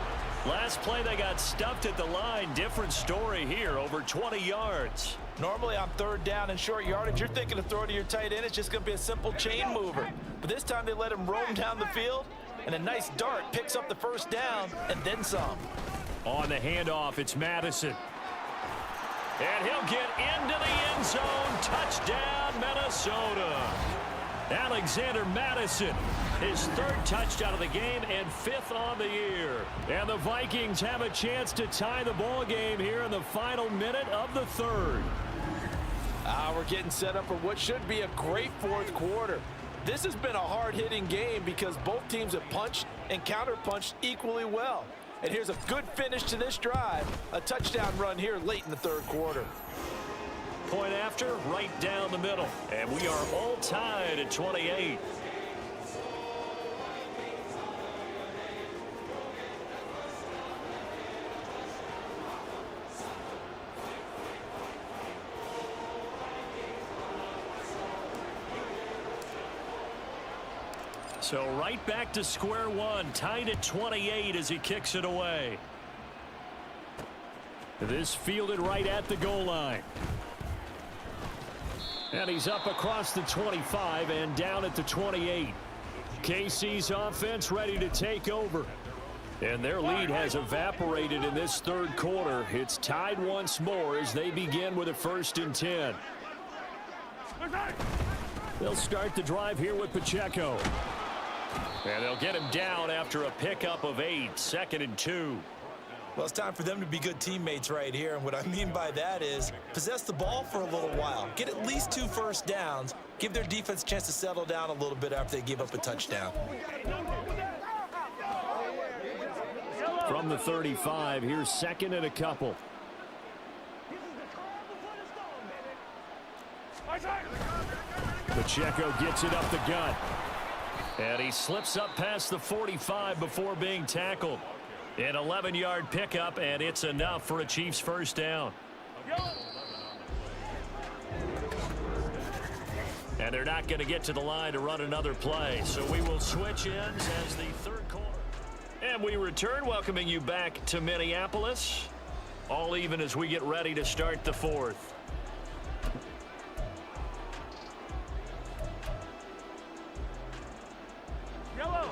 Speaker 2: Last play they got stuffed at the line. Different story here, over 20 yards.
Speaker 4: Normally on 3rd down and short yardage, you're thinking to throw to your tight end. It's just going to be a simple chain mover. But this time they let him roam down the field, and a nice dart picks up the first down and then some.
Speaker 2: On the handoff, it's Madison. And he'll get into the end zone. Touchdown, Minnesota. Alexander Madison, his 3rd touchdown of the game and 5th on the year. And the Vikings have a chance to tie the ball game here in the final minute of the 3rd.
Speaker 4: We're getting set up for what should be a great 4th quarter. This has been a hard-hitting game because both teams have punched and counter-punched equally well. And here's a good finish to this drive, a touchdown run here late in the 3rd quarter.
Speaker 2: Point after, right down the middle. And we are all tied at 28. So right back to square one, tied at 28 as he kicks it away. This fielded right at the goal line. And he's up across the 25 and down at the 28. KC's offense ready to take over. And their lead has evaporated in this 3rd quarter. It's tied once more as they begin with a 1st and 10. They'll start the drive here with Pacheco. And they'll get him down after a pickup of 8, 2nd and 2.
Speaker 3: Well, it's time for them to be good teammates right here. And what I mean by that is possess the ball for a little while. Get at least 2 first downs. Give their defense a chance to settle down a little bit after they give up a touchdown.
Speaker 2: From the 35, here's 2nd and a couple. Pacheco gets it up the gut. And he slips up past the 45 before being tackled. An 11-yard pickup, and it's enough for a Chiefs first down. And they're not going to get to the line to run another play. So we will switch ends as the 3rd quarter. And we return, welcoming you back to Minneapolis. All even as we get ready to start the 4th.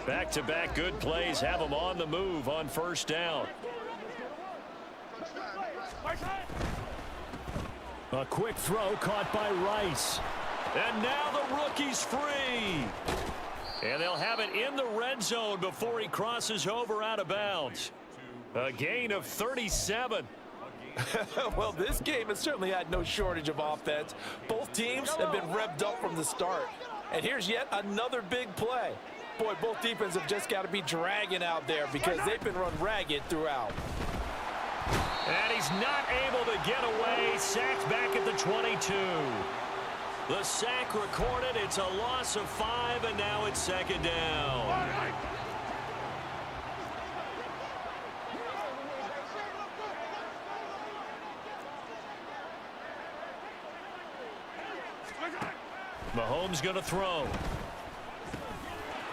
Speaker 2: Back-to-back good plays have them on the move on first down. A quick throw caught by Rice. And now the rookie's free. And they'll have it in the red zone before he crosses over out of bounds. A gain of 37.
Speaker 4: Well, this game has certainly had no shortage of offense. Both teams have been revved up from the start. And here's yet another big play. Boy, both defenses have just got to be dragging out there because they've been run ragged throughout.
Speaker 2: And he's not able to get away. Sacked back at the 22. The sack recorded. It's a loss of 5, and now it's second down. Mahomes going to throw.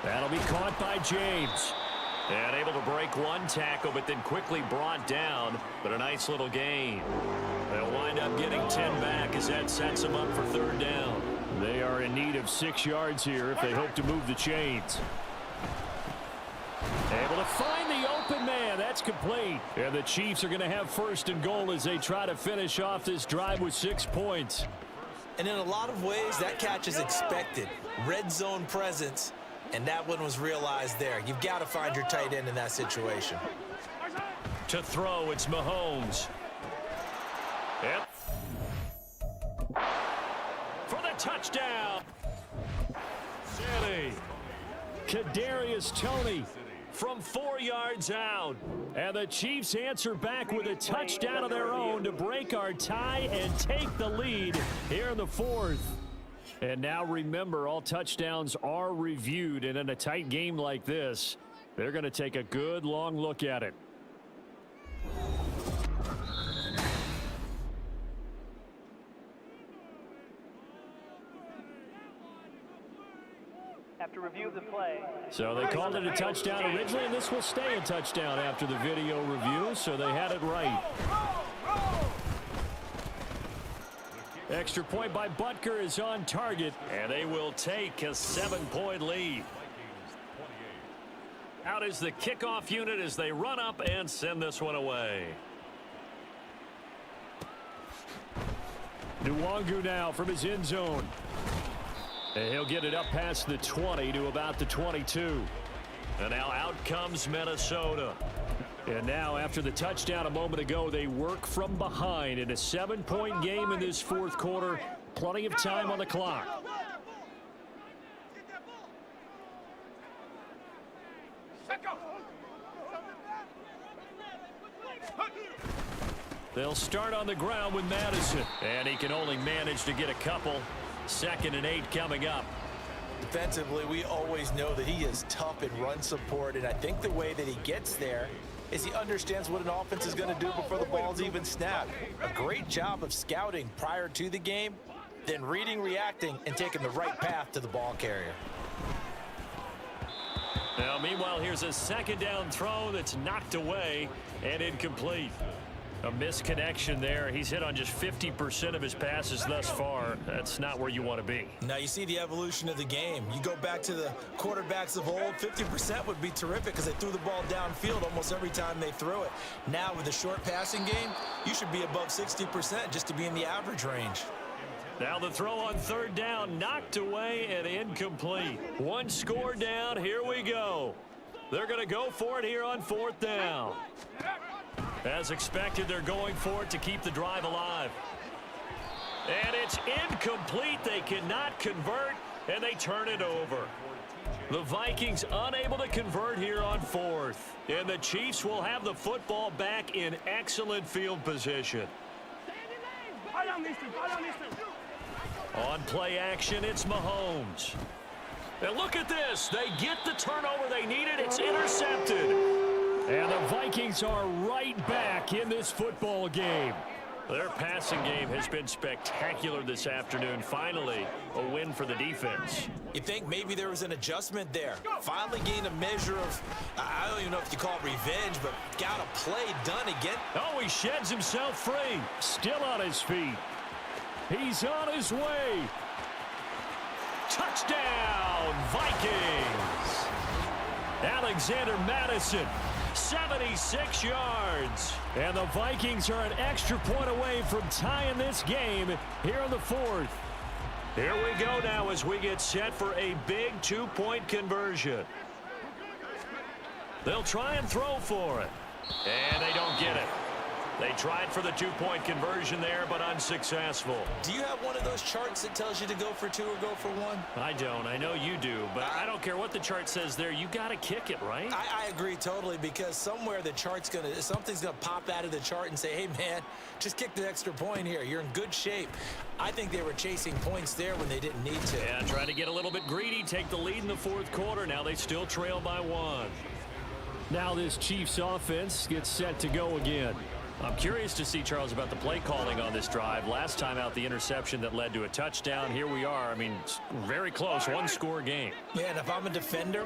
Speaker 2: That'll be caught by James. And able to break one tackle, but then quickly brought down. But a nice little gain. They'll wind up getting 10 back as that sets them up for third down. They are in need of 6 yards here if they hope to move the chains. Able to find the open man. That's complete. And the Chiefs are going to have first and goal as they try to finish off this drive with 6 points.
Speaker 3: And in a lot of ways, that catch is expected. Red zone presence. And that one was realized there. You've got to find your tight end in that situation.
Speaker 2: To throw, it's Mahomes. Yep. For the touchdown. City. Kadarius Toney from 4 yards out. And the Chiefs answer back with a touchdown of their own to break our tie and take the lead here in the fourth. And now remember, all touchdowns are reviewed, and in a tight game like this, they're going to take a good long look at it.
Speaker 6: Have to review the play.
Speaker 2: So they called it a touchdown originally, and this will stay a touchdown after the video review, so they had it right. Extra point by Butker is on target, and they will take a 7-point lead. Out is the kickoff unit as they run up and send this one away. Nwangu now from his end zone. And he'll get it up past the 20 to about the 22. And now out comes Minnesota. And now, after the touchdown a moment ago, they work from behind in a 7-point game in this fourth quarter. Plenty of time on the clock. They'll start on the ground with Madison. And he can only manage to get a couple. 2nd and 8 coming up.
Speaker 3: Defensively, we always know that he is tough in run support, and I think the way that he gets there is he understands what an offense is going to do before the ball's even snapped. A great job of scouting prior to the game, then reading, reacting, and taking the right path to the ball carrier.
Speaker 2: Now, meanwhile, here's a 2nd down throw that's knocked away and incomplete. A misconnection there. He's hit on just 50% of his passes thus far. That's not where you want to be.
Speaker 3: Now you see the evolution of the game. You go back to the quarterbacks of old, 50% would be terrific because they threw the ball downfield almost every time they threw it. Now with the short passing game, you should be above 60% just to be in the average range.
Speaker 2: Now the throw on 3rd down, knocked away and incomplete. 1 score down. Here we go. They're going to go for it here on 4th down. As expected, they're going for it to keep the drive alive. And it's incomplete. They cannot convert, and they turn it over. The Vikings unable to convert here on 4th. And the Chiefs will have the football back in excellent field position. On play action, it's Mahomes. And look at this. They get the turnover they needed. It's intercepted. And the Vikings are right back in this football game. Their passing game has been spectacular this afternoon. Finally, a win for the defense.
Speaker 3: You think maybe there was an adjustment there. Finally gained a measure of, I don't even know if you call it revenge, but got a play done again.
Speaker 2: Oh, he sheds himself free. Still on his feet. He's on his way. Touchdown, Vikings. Alexander Madison, 76 yards. And the Vikings are an extra point away from tying this game here in the fourth. Here we go now as we get set for a big two-point conversion. They'll try and throw for it. And they don't get it. They tried for the two-point conversion there, but unsuccessful.
Speaker 3: Do you have one of those charts that tells you to go for two or go for one?
Speaker 2: I don't. I know you do, but I don't care what the chart says there. You got to kick it, right?
Speaker 3: I agree totally, because somewhere the chart's something's gonna pop out of the chart and say, hey man, just kick the extra point here. You're in good shape. I think they were chasing points there when they didn't need to.
Speaker 2: Yeah, trying to get a little bit greedy, take the lead in the fourth quarter. Now they still trail by one. Now this Chiefs offense gets set to go again. I'm curious to see, Charles, about the play calling on this drive. Last time out, the interception that led to a touchdown. Here we are. I mean, very close, one-score game.
Speaker 3: Yeah, and if I'm a defender,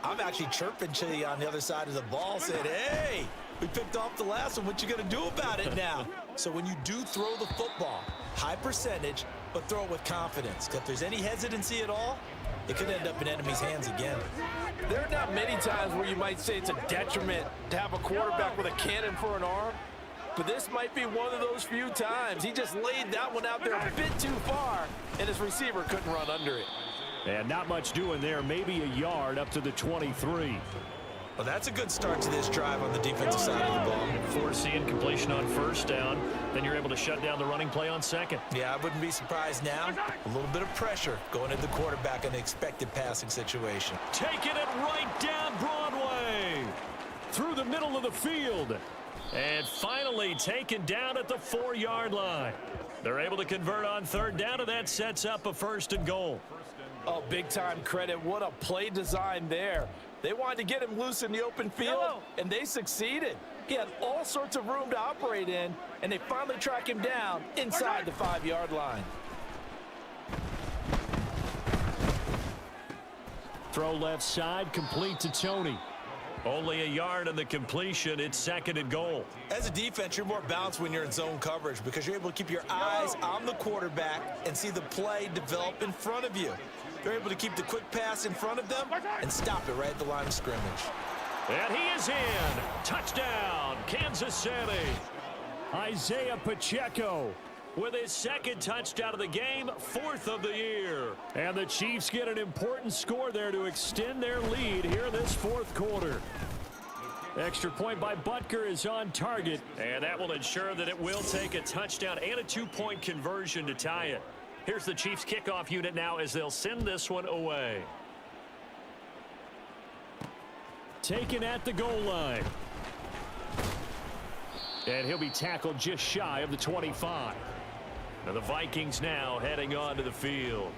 Speaker 3: I'm actually chirping to you on the other side of the ball, saying, hey, we picked off the last one. What you going to do about it now? So when you do throw the football, high percentage, but throw it with confidence. If there's any hesitancy at all, it could end up in enemy's hands again.
Speaker 4: There are not many times where you might say it's a detriment to have a quarterback with a cannon for an arm, but this might be one of those few times. He just laid that one out there a bit too far, and his receiver couldn't run under it.
Speaker 2: And not much doing there, maybe a yard up to the 23.
Speaker 3: Well, that's a good start to this drive on the defensive side of the ball.
Speaker 2: Forcing completion on first down, then you're able to shut down the running play on second.
Speaker 3: Yeah, I wouldn't be surprised now. A little bit of pressure going at the quarterback in an expected passing situation.
Speaker 2: Taking it right down Broadway. Through the middle of the field. And finally taken down at the 4-yard line. They're able to convert on third down, and that sets up a first and goal.
Speaker 4: Oh, big-time credit. What a play design there. They wanted to get him loose in the open field, and they succeeded. He had all sorts of room to operate in, and they finally track him down inside the 5-yard line.
Speaker 2: Throw left side, complete to Tony. Only a yard on the completion. It's second and goal.
Speaker 3: As a defense, you're more balanced when you're in zone coverage because you're able to keep your eyes on the quarterback and see the play develop in front of you. They're able to keep the quick pass in front of them and stop it right at the line of scrimmage.
Speaker 2: And he is in. Touchdown, Kansas City. Isaiah Pacheco with his second touchdown of the game, fourth of the year. And the Chiefs get an important score there to extend their lead here in this fourth quarter. Extra point by Butker is on target, and that will ensure that it will take a touchdown and a two-point conversion to tie it. Here's the Chiefs kickoff unit now as they'll send this one away. Taken at the goal line. And he'll be tackled just shy of the 25. And the Vikings now heading onto the field.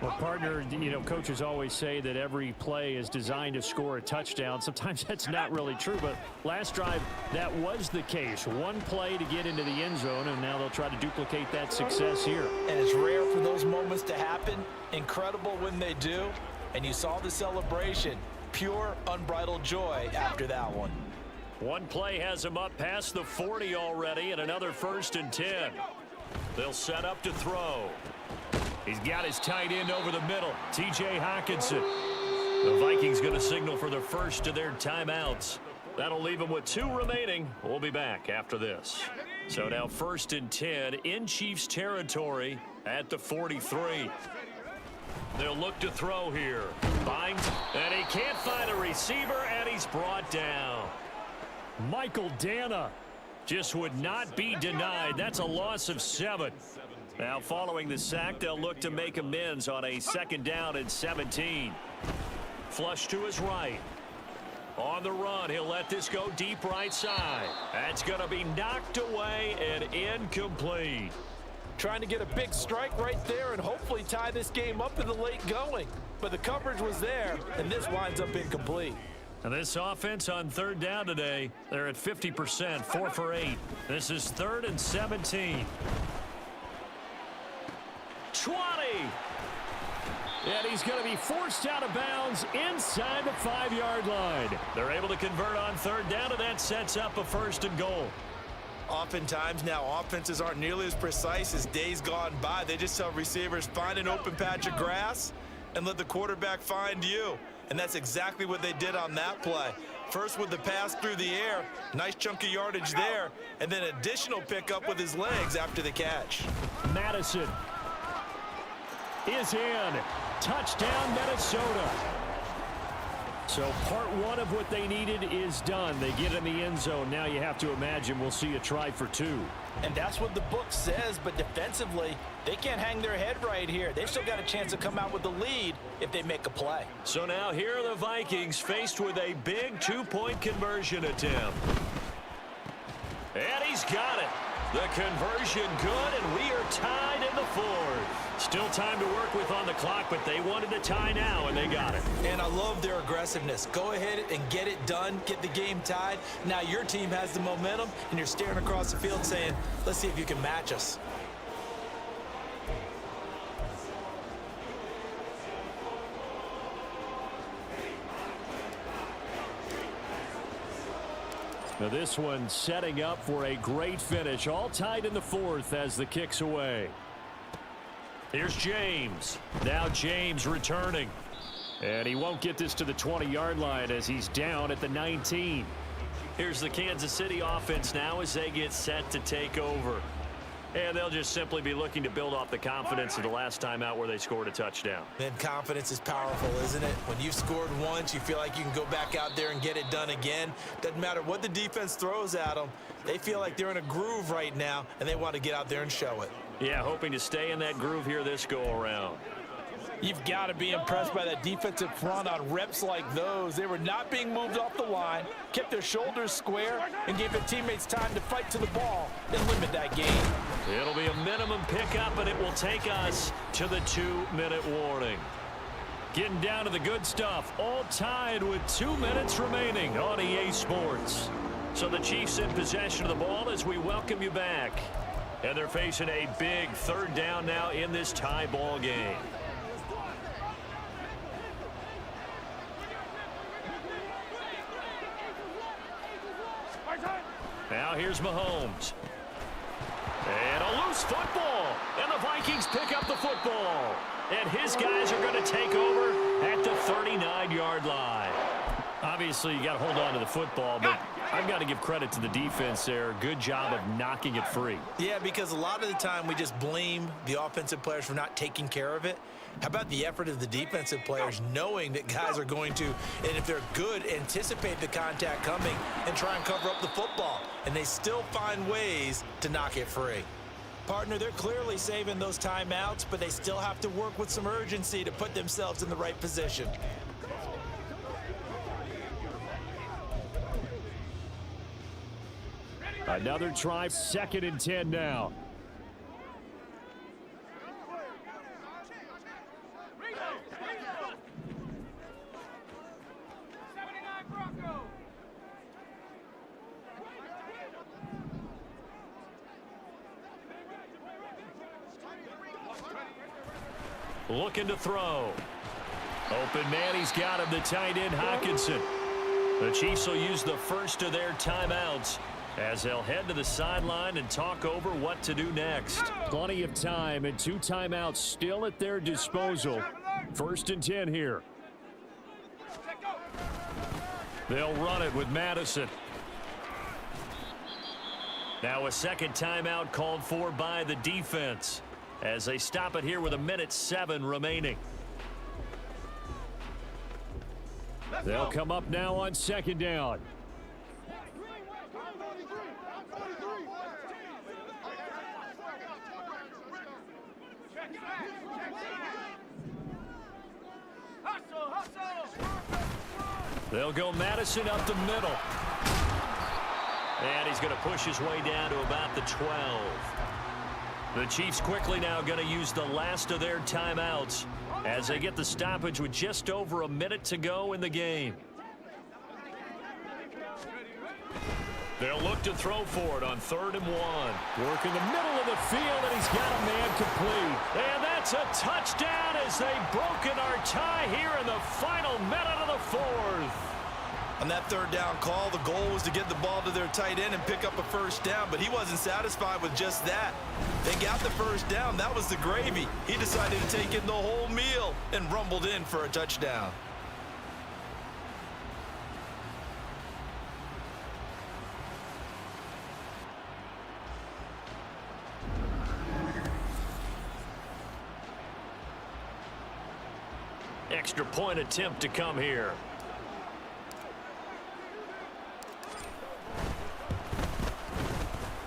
Speaker 2: Well, partner, you know, coaches always say that every play is designed to score a touchdown. Sometimes that's not really true, but last drive, that was the case. One play to get into the end zone, and now they'll try to duplicate that success here.
Speaker 4: And it's rare for those moments to happen. Incredible when they do. And you saw the celebration. Pure, unbridled joy after that one.
Speaker 2: One play has him up past the 40 already, and another 1st and 10. They'll set up to throw. He's got his tight end over the middle, T.J. Hockenson. The Vikings going to signal for the first of their timeouts. That'll leave them with 2 remaining. We'll be back after this. So now 1st and 10 in Chiefs territory at the 43. They'll look to throw here. Finds, and he can't find a receiver, and he's brought down. Michael Dana just would not be denied. That's a loss of 7. Now following the sack, they'll look to make amends on a 2nd down and 17. Flush to his right. On the run, he'll let this go deep right side. That's going to be knocked away and incomplete.
Speaker 4: Trying to get a big strike right there and hopefully tie this game up in the late going. But the coverage was there, and this winds up incomplete.
Speaker 2: And this offense on 3rd down today, they're at 50%, 4 for 8. This is 3rd and 17. 20. And he's going to be forced out of bounds inside the 5-yard line. They're able to convert on 3rd down, and that sets up a 1st and goal.
Speaker 3: Oftentimes now, offenses aren't nearly as precise as days gone by. They just tell receivers, find an open patch of grass and let the quarterback find you.
Speaker 4: And that's exactly what they did on that play. First with the pass through the air, nice chunk of yardage there, and then additional pickup with his legs after the catch.
Speaker 2: Madison is in. Touchdown, Minnesota. So part one of what they needed is done. They get in the end zone. Now you have to imagine we'll see a try for two.
Speaker 3: And that's what the book says, but defensively, they can't hang their head right here. They've still got a chance to come out with the lead if they make a play.
Speaker 2: So now here are the Vikings faced with a big two-point conversion attempt. And he's got it. The conversion good, and we are tied in the fourth. Still time to work with on the clock, but they wanted to tie now, and they got it.
Speaker 3: And I love their aggressiveness. Go ahead and get it done, get the game tied. Now your team has the momentum, and you're staring across the field saying, let's see if you can match us.
Speaker 2: Now this one setting up for a great finish. All tied in the fourth as the kick's away. Here's James. Now James returning. And he won't get this to the 20-yard line as he's down at the 19. Here's the Kansas City offense now as they get set to take over. And they'll just simply be looking to build off the confidence of the last time out where they scored a touchdown.
Speaker 3: Then confidence is powerful, isn't it? When you've scored once, you feel like you can go back out there and get it done again. Doesn't matter what the defense throws at them. They feel like they're in a groove right now, and they want to get out there and show it.
Speaker 2: Yeah, hoping to stay in that groove here this go-around.
Speaker 4: You've got to be impressed by that defensive front on reps like those. They were not being moved off the line, kept their shoulders square, and gave their teammates time to fight to the ball and limit that gain.
Speaker 2: It'll be a minimum pickup, and it will take us to the 2-minute warning. Getting down to the good stuff, all tied with 2 minutes remaining on EA Sports. So the Chiefs in possession of the ball as we welcome you back. And they're facing a big third down now in this tie ball game. Now here's Mahomes. And a loose football. And the Vikings pick up the football. And his guys are going to take over at the 39-yard line. Obviously, you got to hold on to the football, but I've got to give credit to the defense there. Good job of knocking it free.
Speaker 3: Yeah, because a lot of the time we just blame the offensive players for not taking care of it. How about the effort of the defensive players knowing that guys are going to, and if they're good, anticipate the contact coming and try and cover up the football. And they still find ways to knock it free. Partner, they're clearly saving those timeouts, but they still have to work with some urgency to put themselves in the right position.
Speaker 2: Another try, 2nd and 10 now. Looking to throw. Open man, he's got him, the tight end, Hockenson. The Chiefs will use the first of their timeouts as they'll head to the sideline and talk over what to do next. Plenty of time and 2 timeouts still at their disposal. 1st and 10 here. They'll run it with Madison. Now a second timeout called for by the defense as they stop it here with 1:07 remaining. They'll come up now on 2nd down. They'll go Madison up the middle. And he's going to push his way down to about the 12. The Chiefs quickly now going to use the last of their timeouts as they get the stoppage with just over a minute to go in the game. They'll look to throw for it on 3rd and 1. Work in the middle of the field, and he's got a man complete. And that's a touchdown as they've broken our tie here in the final minute of the 4th.
Speaker 4: On that 3rd down call, the goal was to get the ball to their tight end and pick up a 1st down, but he wasn't satisfied with just that. They got the 1st down. That was the gravy. He decided to take in the whole meal and rumbled in for a touchdown.
Speaker 2: extra point attempt to come here.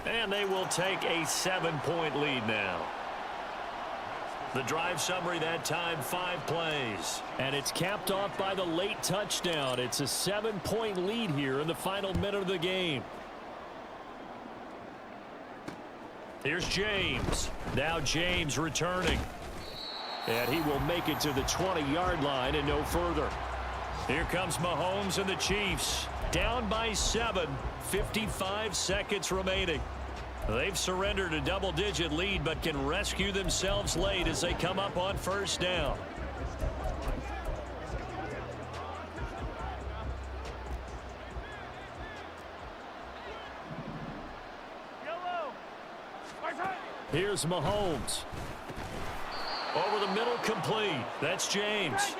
Speaker 2: And they will take a 7-point lead now. The drive summary that time, 5 plays.
Speaker 6: And it's capped off by the late touchdown. It's a 7-point lead here in the final minute of the game.
Speaker 2: Here's James. Now James returning. And he will make it to the 20-yard line and no further. Here comes Mahomes and the Chiefs. Down by 7, 55 seconds remaining. They've surrendered a double-digit lead but can rescue themselves late as they come up on first down.
Speaker 6: Here's Mahomes.
Speaker 2: Over the middle, complete. That's James.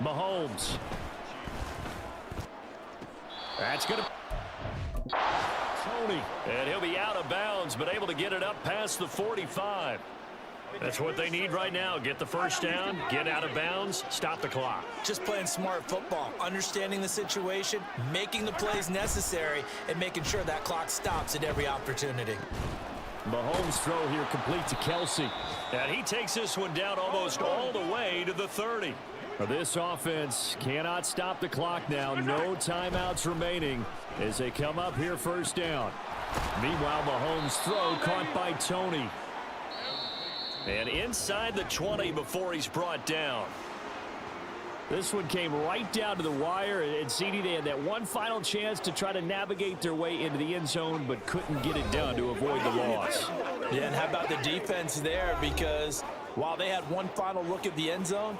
Speaker 6: Mahomes.
Speaker 2: That's going to... Tony. And he'll be out of bounds, but able to get it up past the 45. That's what they need right now. Get the first down, get out of bounds, stop the clock.
Speaker 3: Just playing smart football, understanding the situation, making the plays necessary, and making sure that clock stops at every opportunity.
Speaker 6: Mahomes' throw here complete to Kelsey.
Speaker 2: And he takes this one down almost all the way to the 30.
Speaker 6: This offense cannot stop the clock now. No timeouts remaining as they come up here first down. Meanwhile, Mahomes' throw caught by Tony.
Speaker 2: And inside the 20 before he's brought down.
Speaker 6: This one came right down to the wire, and CD, they had that one final chance to try to navigate their way into the end zone, but couldn't get it done to avoid the loss.
Speaker 3: Yeah, and how about the defense there? Because while they had one final look at the end zone,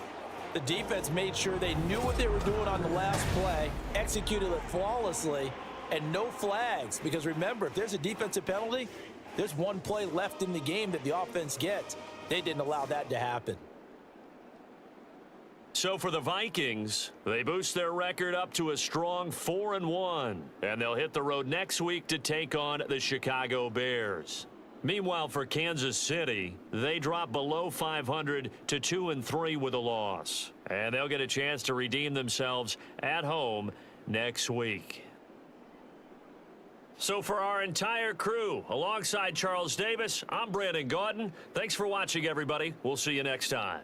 Speaker 3: the defense made sure they knew what they were doing on the last play, executed it flawlessly, and no flags. Because remember, if there's a defensive penalty, there's one play left in the game that the offense gets. They didn't allow that to happen.
Speaker 2: So for the Vikings, they boost their record up to a strong 4-1. And they'll hit the road next week to take on the Chicago Bears. Meanwhile, for Kansas City, they drop below 500 to 2-3 with a loss. And they'll get a chance to redeem themselves at home next week. So for our entire crew, alongside Charles Davis, I'm Brandon Gaudin. Thanks for watching, everybody. We'll see you next time.